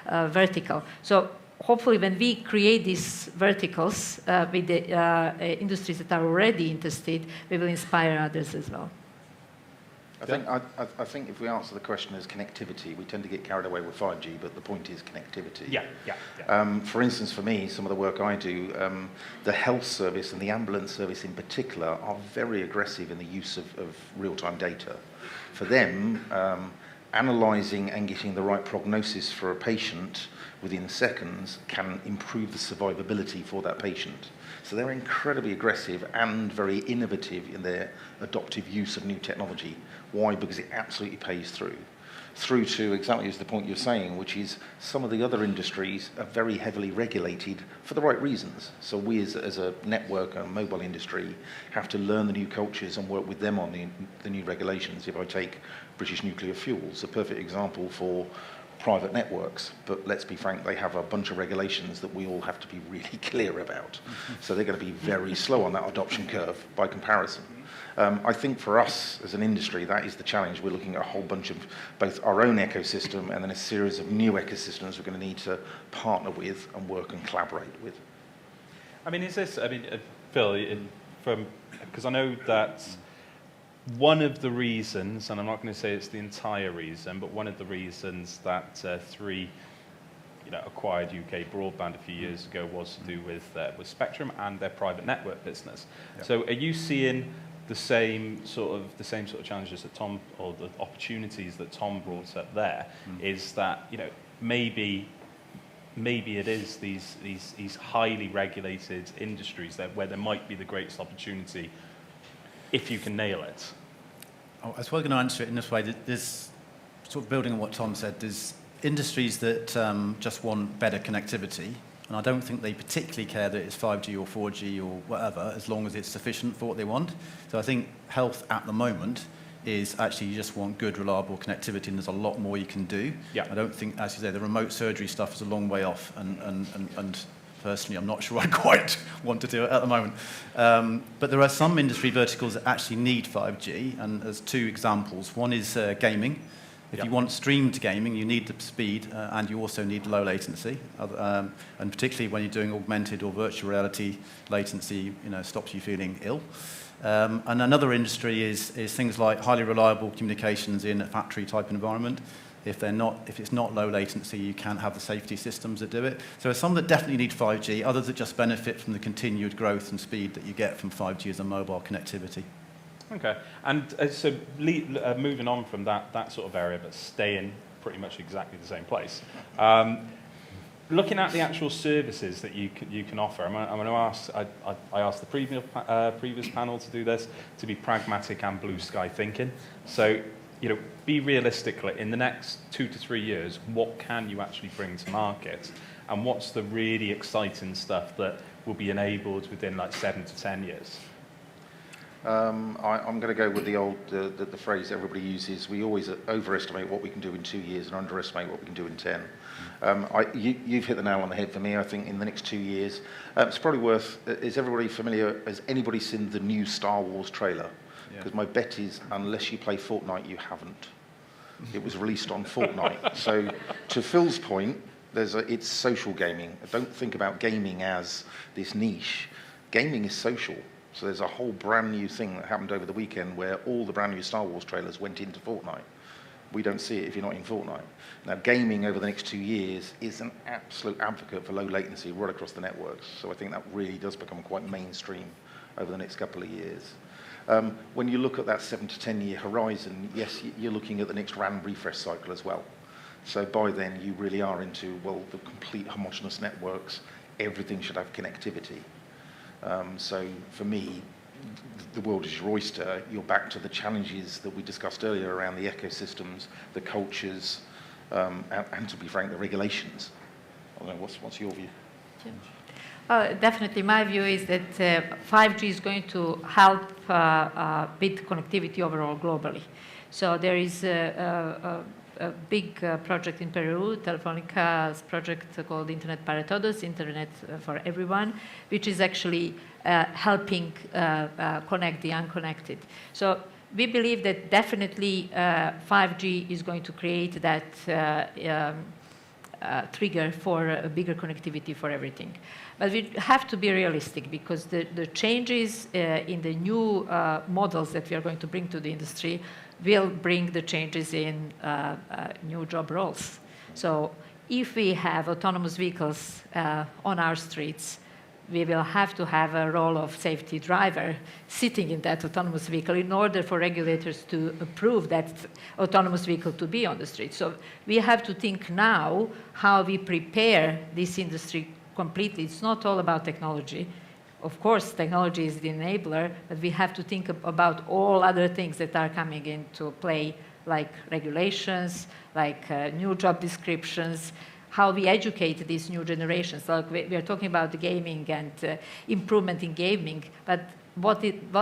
vertical. So hopefully when we create these verticals with the industries that are already interested, we will inspire others as well. I think if we answer the question as connectivity, we tend to get carried away with 5G, but the point is connectivity. Yeah. For instance, for me, some of the work I do, the health service and the ambulance service in particular are very aggressive in the use of real-time data. For them, analysing and getting the right prognosis for a patient within seconds can improve the survivability for that patient. So they're incredibly aggressive and very innovative in their adoptive use of new technology. Why? Because it absolutely pays through. Through to exactly as the point you're saying, which is some of the other industries are very heavily regulated for the right reasons. So we as a network and mobile industry have to learn the new cultures and work with them on the new regulations. If I take British Nuclear Fuels, a perfect example for private networks, but let's be frank, they have a bunch of regulations that we all have to be really clear about. So they're going to be very slow on that adoption curve by comparison. I think for us as an industry, that is the challenge. We're looking at a whole bunch of both our own ecosystem and then a series of new ecosystems we're going to need to partner with and work and collaborate with. I mean, Phil, because I know that one of the reasons, and I'm not going to say it's the entire reason, but one of the reasons that Three acquired UK Broadband a few years ago was to do with Spectrum and their private network business. Yeah. So are you seeing the same sort of challenges that Tom, or the opportunities that Tom brought up there? Is that maybe it is these highly regulated industries where there might be the greatest opportunity if you can nail it? I was going to answer it in this way. There's sort of building on what Tom said. There's industries that just want better connectivity, and I don't think they particularly care that it's 5G or 4G or whatever, as long as it's sufficient for what they want. So I think health at the moment is actually you just want good, reliable connectivity, and there's a lot more you can do. Yeah. I don't think, as you say, the remote surgery stuff is a long way off, and personally, I'm not sure I quite want to do it at the moment. But there are some industry verticals that actually need 5G, and there's two examples. One is gaming. If you want streamed gaming, you need the speed, and you also need low latency. And particularly when you're doing augmented or virtual reality, latency stops you feeling ill. And another industry is things like highly reliable communications in a factory-type environment. If it's not low latency, you can't have the safety systems that do it. So there's some that definitely need 5G, others that just benefit from the continued growth and speed that you get from 5G as a mobile connectivity. Okay, and so moving on from that sort of area, but staying pretty much exactly the same place. Looking at the actual services that you can offer, I'm going to ask. I asked the previous panel to do this, to be pragmatic and blue sky thinking. So, be realistic. In the next 2 to 3 years, what can you actually bring to market, and what's the really exciting stuff that will be enabled within like 7 to 10 years? I'm going to go with the old the phrase everybody uses. We always overestimate what we can do in 2 years and underestimate what we can do in 10. You've hit the nail on the head for me. I think in the next 2 years, it's probably worth. Is everybody familiar? Has anybody seen the new Star Wars trailer? Because my bet is, unless you play Fortnite, you haven't. It was released on Fortnite. So, to Phil's point, it's social gaming. Don't think about gaming as this niche. Gaming is social. So there's a whole brand new thing that happened over the weekend where all the brand new Star Wars trailers went into Fortnite. We don't see it if you're not in Fortnite. Now, gaming over the next 2 years is an absolute advocate for low latency right across the networks. So I think that really does become quite mainstream over the next couple of years. When you look at that 7 to 10 year horizon, yes, you're looking at the next RAM refresh cycle as well. So by then, you really are into, well, the complete homogeneous networks. Everything should have connectivity. So for me, the world is your oyster. You're back to the challenges that we discussed earlier around the ecosystems, the cultures, and to be frank, the regulations. I don't know, what's your view? Definitely, my view is that 5G is going to help with connectivity overall globally. So there is a big project in Peru, Telefonica project called Internet para Todos, Internet for Everyone, which is actually helping connect the unconnected. So we believe that definitely 5G is going to create that trigger for a bigger connectivity for everything. But we have to be realistic because the changes in the new models that we are going to bring to the industry will bring the changes in new job roles. So if we have autonomous vehicles on our streets, we will have to have a role of safety driver sitting in that autonomous vehicle in order for regulators to approve that autonomous vehicle to be on the street. So we have to think now how we prepare this industry completely. It's not all about technology. Of course, technology is the enabler, but we have to think about all other things that are coming into play, like regulations, like new job descriptions, how we educate these new generations. Like we are talking about the gaming and improvement in gaming, but what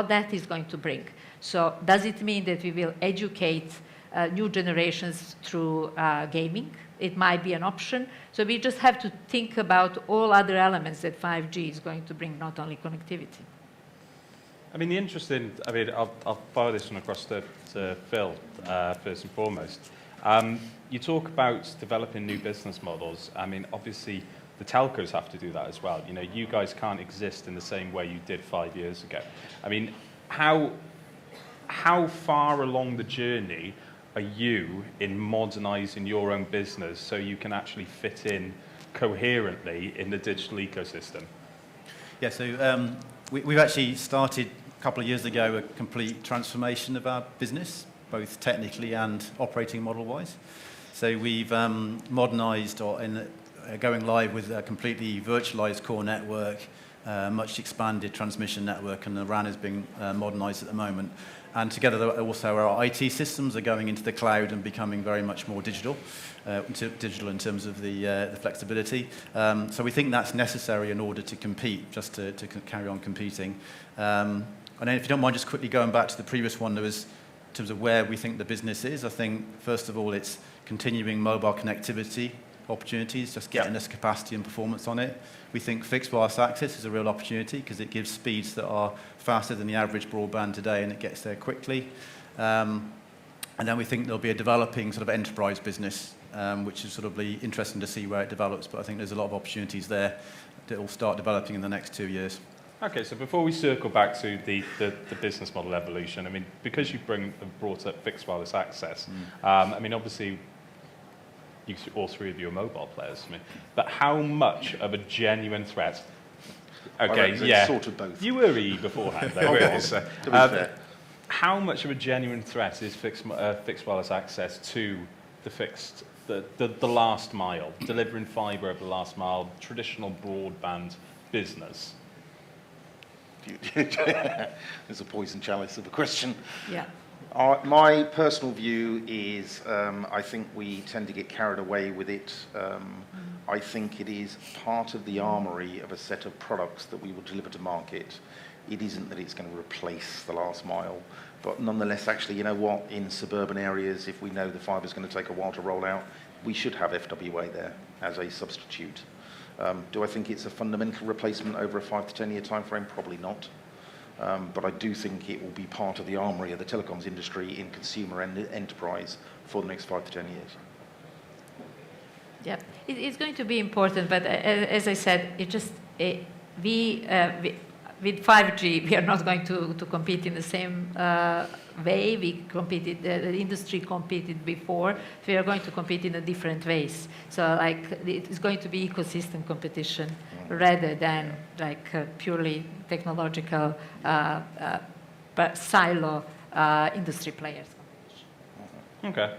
that is going to bring. So does it mean that we will educate new generations through gaming? It might be an option. So we just have to think about all other elements that 5G is going to bring, not only connectivity. I mean, I'll fire this one across to Phil, first and foremost. You talk about developing new business models. I mean, obviously, the telcos have to do that as well. You know, you guys can't exist in the same way you did 5 years ago. I mean, how far along the journey are you in modernizing your own business so you can actually fit in coherently in the digital ecosystem? Yeah, so we've actually started a couple of years ago a complete transformation of our business, both technically and operating model-wise. So we've modernized going live with a completely virtualized core network, much expanded transmission network, and the RAN is being modernized at the moment. And together also our IT systems are going into the cloud and becoming very much more digital in terms of the flexibility. So we think that's necessary in order to compete, just to carry on competing. And then if you don't mind just quickly going back to the previous one, there was, in terms of where we think the business is, I think, first of all, it's continuing mobile connectivity opportunities, just getting this capacity and performance on it. We think fixed wireless access is a real opportunity because it gives speeds that are faster than the average broadband today, and it gets there quickly. And then we think there'll be a developing sort of enterprise business, which is sort of interesting to see where it develops, but I think there's a lot of opportunities there that will start developing in the next 2 years. Okay, so before we circle back to the business model evolution, I mean, because you brought up fixed wireless access, I mean, obviously, all three of you are mobile players, I mean, but how much of a genuine threat? Okay, yeah, sort of both. You were E beforehand, though, really. So, to be fair. How much of a genuine threat is fixed wireless access to the last mile, delivering fibre over the last mile, traditional broadband business? There's a poison chalice of a question. Yeah. My personal view is I think we tend to get carried away with it. I think it is part of the armory of a set of products that we will deliver to market. It isn't that it's going to replace the last mile, but nonetheless, actually, you know what, in suburban areas, if we know the fibre is going to take a while to roll out, we should have FWA there as a substitute. Do I think it's a fundamental replacement over a 5 to 10 year time frame? Probably not. But I do think it will be part of the armory of the telecoms industry in consumer and enterprise for the next 5 to 10 years. Yeah, it's going to be important, but as I said, with 5G, we are not going to compete in the same way the industry competed before. We are going to compete in a different ways. So like it's going to be ecosystem competition rather than like purely technological silo industry players competition. Okay.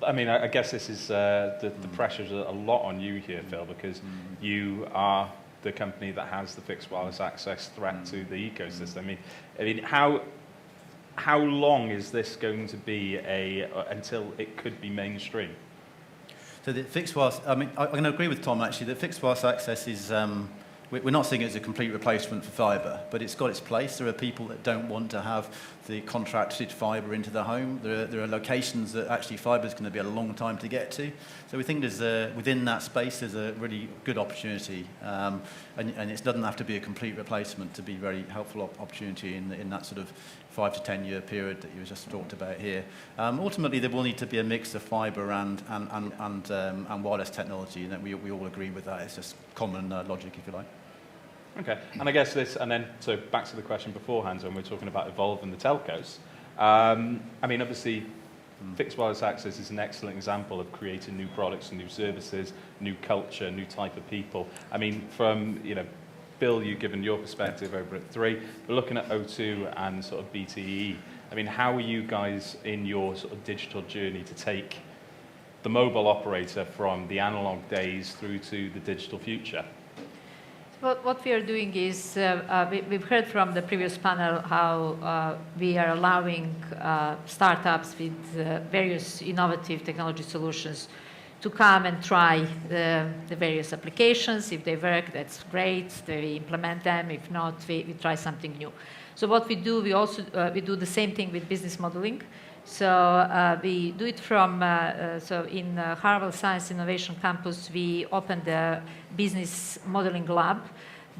I guess this is the pressure's a lot on you here, Phil, because you are the company that has the fixed wireless access threat to the ecosystem. I mean, how long is this going to be until it could be mainstream? So the fixed wireless, I'm going to agree with Tom actually. The fixed wireless access is, we're not seeing it as a complete replacement for fibre, but it's got its place. There are people that don't want to have the contracted fibre into the home. There are locations that actually fibre is going to be a long time to get to. So we think there's within that space there's a really good opportunity, and it doesn't have to be a complete replacement to be very helpful opportunity in that sort of 5 to 10 year period that you just talked about here. Ultimately, there will need to be a mix of fibre and wireless technology, and we all agree with that. It's just common logic, if you like. Okay, and I guess so back to the question beforehand when we're talking about evolving the telcos. Obviously, fixed wireless access is an excellent example of creating new products and new services, new culture, new type of people. From, Bill, you've given your perspective over at 3, but looking at O2 and sort of BTE, how are you guys in your sort of digital journey to take the mobile operator from the analog days through to the digital future? What we are doing is, we've heard from the previous panel how we are allowing startups with various innovative technology solutions to come and try the various applications. If they work, that's great. We implement them. If not, we try something new. So what we do, we do the same thing with business modeling. So we do it from, in Harvard Science Innovation Campus, we opened the business modeling lab,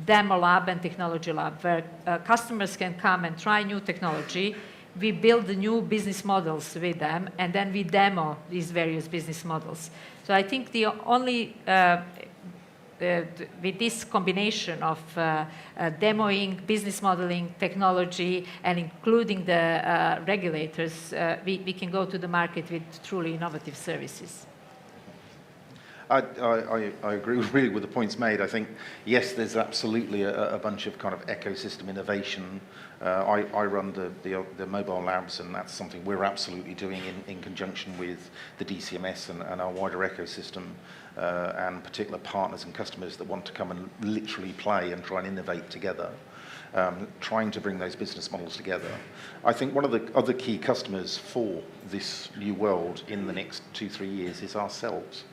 demo lab, and technology lab, where customers can come and try new technology. We build the new business models with them, and then we demo these various business models. So I think the only with this combination of demoing, business modeling, technology, and including the regulators, we can go to the market with truly innovative services. I agree really with the points made. I think, yes, there's absolutely a bunch of kind of ecosystem innovation. I run the mobile labs, and that's something we're absolutely doing in conjunction with the DCMS and our wider ecosystem, and particular partners and customers that want to come and literally play and try and innovate together, trying to bring those business models together. I think one of the other key customers for this new world in the next 2-3 years is ourselves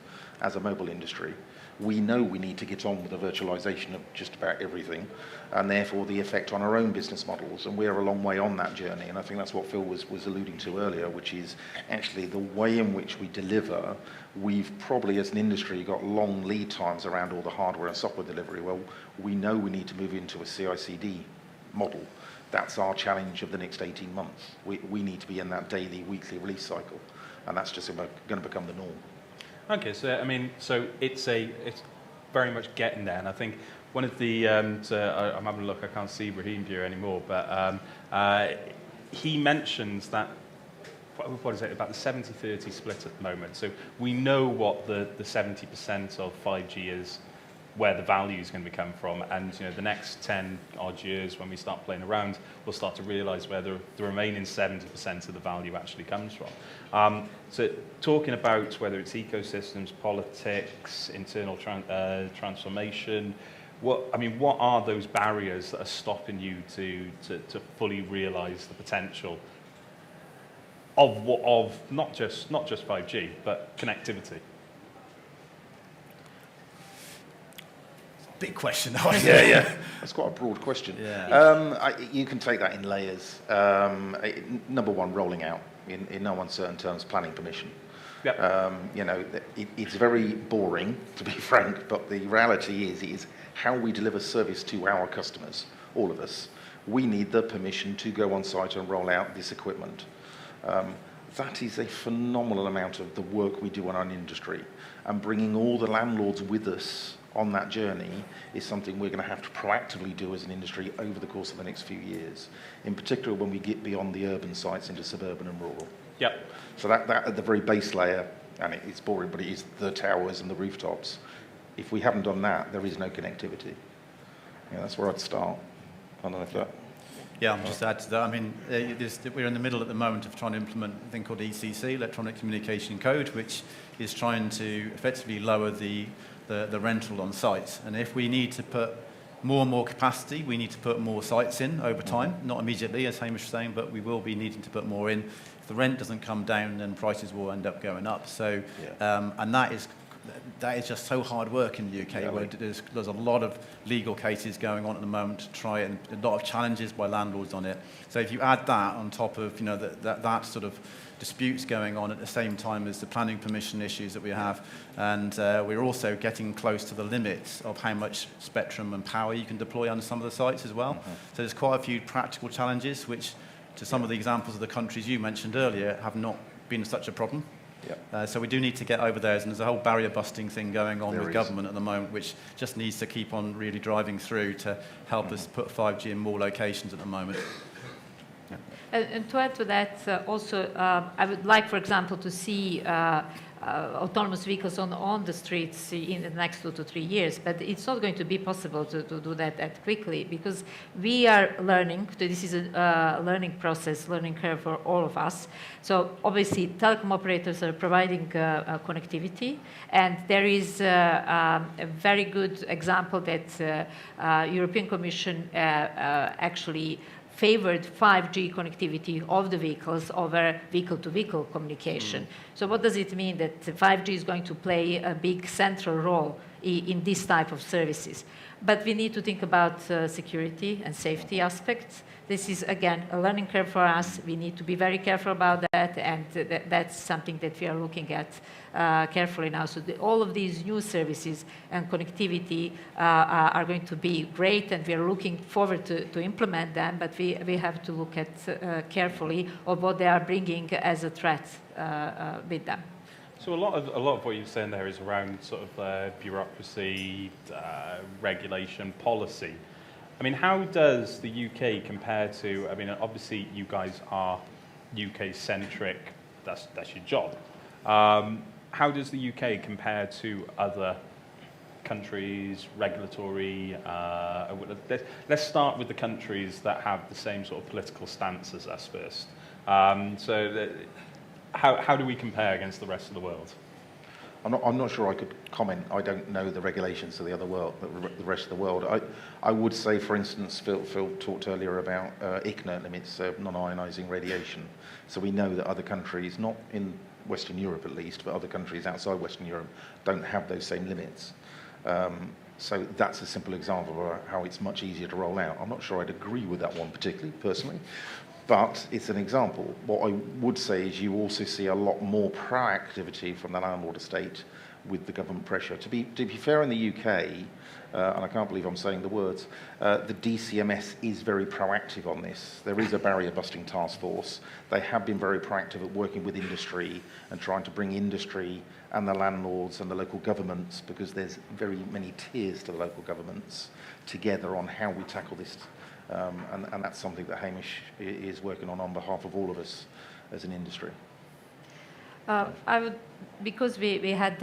as a mobile industry. We know we need to get on with the virtualization of just about everything, and therefore the effect on our own business models, and we're a long way on that journey, and I think that's what Phil was alluding to earlier, which is actually the way in which we deliver. We've probably as an industry got long lead times around all the hardware and software delivery. Well, we know we need to move into a CI/CD model. That's our challenge of the next 18 months. We need to be in that daily, weekly release cycle, and that's just going to become the norm. Okay, so it's very much getting there, and I think one of the I'm having a look. I can't see Raheem here anymore, but he mentions that what is it about the 70-30 split at the moment. So we know what the 70% of 5G is, where the value is going to come from, and the next 10 odd years when we start playing around, we'll start to realise where the remaining 70% of the value actually comes from. So talking about whether it's ecosystems, politics, internal transformation, what are those barriers that are stopping you to fully realise the potential of not just 5G, but connectivity? Big question. Yeah. That's quite a broad question. Yeah. You can take that in layers. Number one, rolling out in no uncertain terms, planning permission. Yep. It's very boring, to be frank, but the reality is how we deliver service to our customers, all of us. We need the permission to go on site and roll out this equipment. That is a phenomenal amount of the work we do on our industry, and bringing all the landlords with us on that journey is something we're going to have to proactively do as an industry over the course of the next few years, in particular when we get beyond the urban sites into suburban and rural. Yep. So that at the very base layer, and it's boring, but it is the towers and the rooftops. If we haven't done that, there is no connectivity. Yeah, that's where I'd start. I don't know if that... Yeah, I'll just add to that. I mean, we're in the middle at the moment of trying to implement a thing called ECC, Electronic Communication Code, which is trying to effectively lower the rental on sites. And if we need to put more and more capacity, we need to put more sites in over time, not immediately, as Hamish was saying, but we will be needing to put more in. If the rent doesn't come down, then prices will end up going up. So, and that is just so hard work in the UK, where there's a lot of legal cases going on at the moment to try, and a lot of challenges by landlords on it. So if you add that on top of that sort of disputes going on at the same time as the planning permission issues that we have, and we're also getting close to the limits of how much spectrum and power you can deploy on some of the sites as well. So there's quite a few practical challenges which, to some of the examples of the countries you mentioned earlier, have not been such a problem. So we do need to get over those, and there's a whole barrier busting thing going on with government at the moment, which just needs to keep on really driving through to help us put 5G in more locations at the moment. And to add to that, also, I would like, for example, to see autonomous vehicles on the streets in the next 2 to 3 years, but it's not going to be possible to do that quickly, because we are learning. This is a learning process, learning curve for all of us. So obviously, telecom operators are providing connectivity, and there is a very good example that European Commission actually favored 5G connectivity of the vehicles over vehicle-to-vehicle communication. So what does it mean? That 5G is going to play a big central role in this type of services. But we need to think about security and safety aspects. This is, again, a learning curve for us. We need to be very careful about that, and that's something that we are looking at carefully now. So all of these new services and connectivity are going to be great, and we are looking forward to implement them, but we have to look at carefully of what they are bringing as a threat with them. So a lot of what you're saying there is around sort of bureaucracy, regulation, policy. I mean, how does the UK compare to? I mean, obviously you guys are UK-centric. That's your job. How does the UK compare to other countries, regulatory? Let's start with the countries that have the same sort of political stance as us first. How do we compare against the rest of the world? I'm not sure I could comment. I don't know the regulations of the rest of the world. I would say, for instance, Phil talked earlier about ICNIRP limits of non-ionising radiation. So we know that other countries, not in Western Europe at least, but other countries outside Western Europe, don't have those same limits. So that's a simple example of how it's much easier to roll out. I'm not sure I'd agree with that one particularly, personally. But it's an example. What I would say is you also see a lot more proactivity from the landlord estate with the government pressure. To be fair, in the UK, and I can't believe I'm saying the words, the DCMS is very proactive on this. There is a barrier-busting task force. They have been very proactive at working with industry and trying to bring industry and the landlords and the local governments, because there's very many tiers to the local governments, together on how we tackle this. And that's something that Hamish is working on behalf of all of us as an industry. I would because we had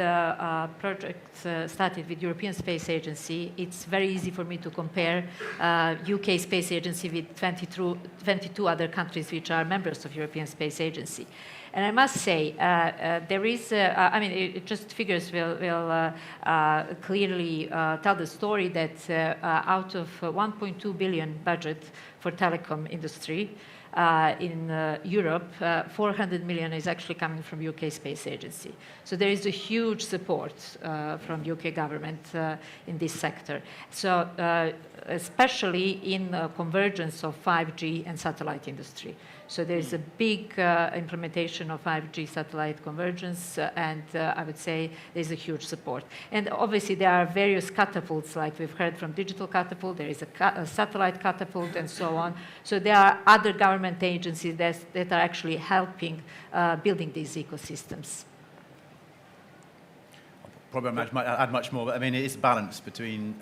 projects started with European Space Agency, it's very easy for me to compare UK Space Agency with 22 other countries which are members of European Space Agency. And I must say, there is, just figures will clearly tell the story that out of 1.2 billion budget for telecom industry, in Europe, 400 million is actually coming from UK Space Agency. So there is a huge support from UK government in this sector. So especially in convergence of 5G and satellite industry. So there is a big implementation of 5G satellite convergence, and I would say there's a huge support. And obviously there are various catapults, like we've heard from Digital Catapult, there is a satellite catapult, and so on. So there are other government agencies that are actually helping building these ecosystems. Probably might add much more, but I mean, it is a balance between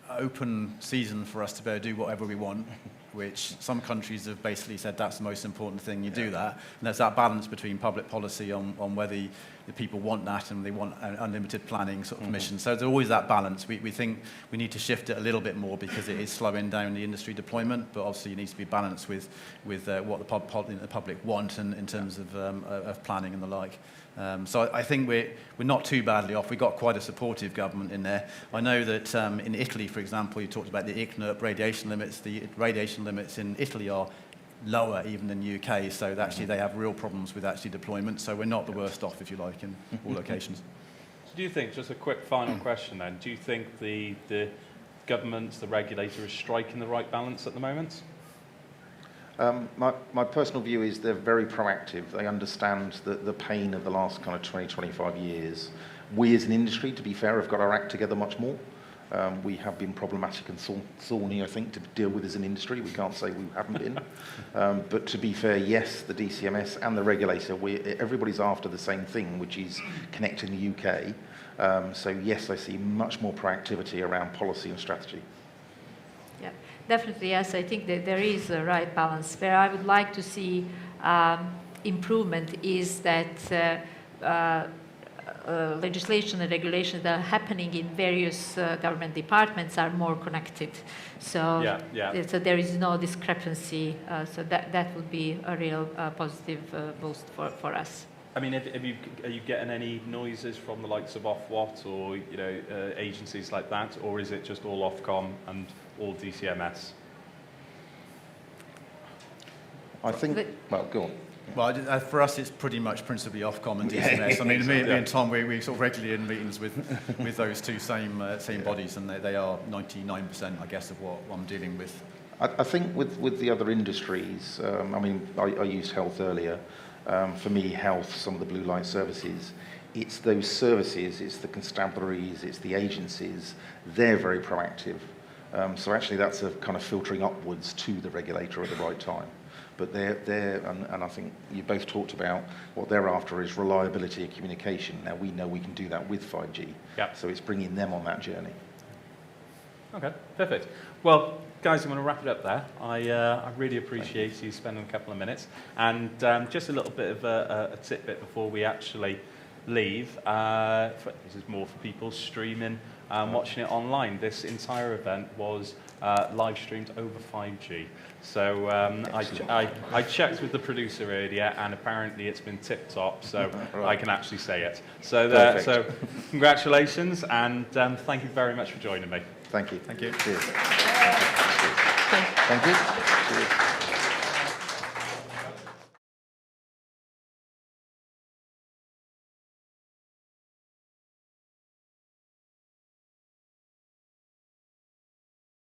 open season for us to be able to do whatever we want, which some countries have basically said that's the most important thing, you do that. And there's that balance between public policy on whether the people want that and they want an unlimited planning sort of permission. So there's always that balance. We think we need to shift it a little bit more because it is slowing down the industry deployment, but obviously it needs to be balanced with what the public want and in terms of planning and the like. So I think we're not too badly off. We've got quite a supportive government in there. I know that in Italy, for example, you talked about the ICNIRP radiation limits. The radiation limits in Italy are lower even than the UK, so actually they have real problems with actually deployment. So we're not the worst off, if you like, in all locations. So do you think, just a quick final question then, do you think the government, the regulator, is striking the right balance at the moment? My personal view is they're very proactive. They understand the pain of the last kind of 20, 25 years. We as an industry, to be fair, have got our act together much more. We have been problematic and thorny, I think, to deal with as an industry. We can't say we haven't been. But to be fair, yes, the DCMS and the regulator, everybody's after the same thing, which is connecting the UK. So yes, I see much more proactivity around policy and strategy. Yeah, definitely, yes. I think that there is a right balance. Where I would like to see improvement is that legislation and regulations that are happening in various government departments are more connected. So, so there is no discrepancy. So that would be a real positive boost for us. I mean, are you getting any noises from the likes of Ofwat or agencies like that, or is it just all Ofcom and all DCMS? I think. Well, go on. Well, for us, it's pretty much principally Ofcom and DCMS. I mean, me and Tom, we sort of regularly in meetings with those two same bodies, and they are 99%, I guess, of what I'm dealing with. I think with the other industries, I mean, I used health earlier. For me, health, some of the blue light services, it's those services, it's the constabularies, it's the agencies, they're very proactive. So actually that's a kind of filtering upwards to the regulator at the right time. But and I think you both talked about what they're after is reliability of communication. Now we know we can do that with 5G. Yep. So it's bringing them on that journey. Okay, perfect. Well, guys, I'm going to wrap it up there. I really appreciate you spending a couple of minutes. And just a little bit of a tidbit before we actually leave. This is more for people streaming and watching it online. This entire event was live streamed over 5G. So I checked with the producer earlier, and apparently it's been tip-top, so right. I can actually say it. So, so congratulations, and thank you very much for joining me. Thank you. Thank you. Cheers. Thank you. Cheers.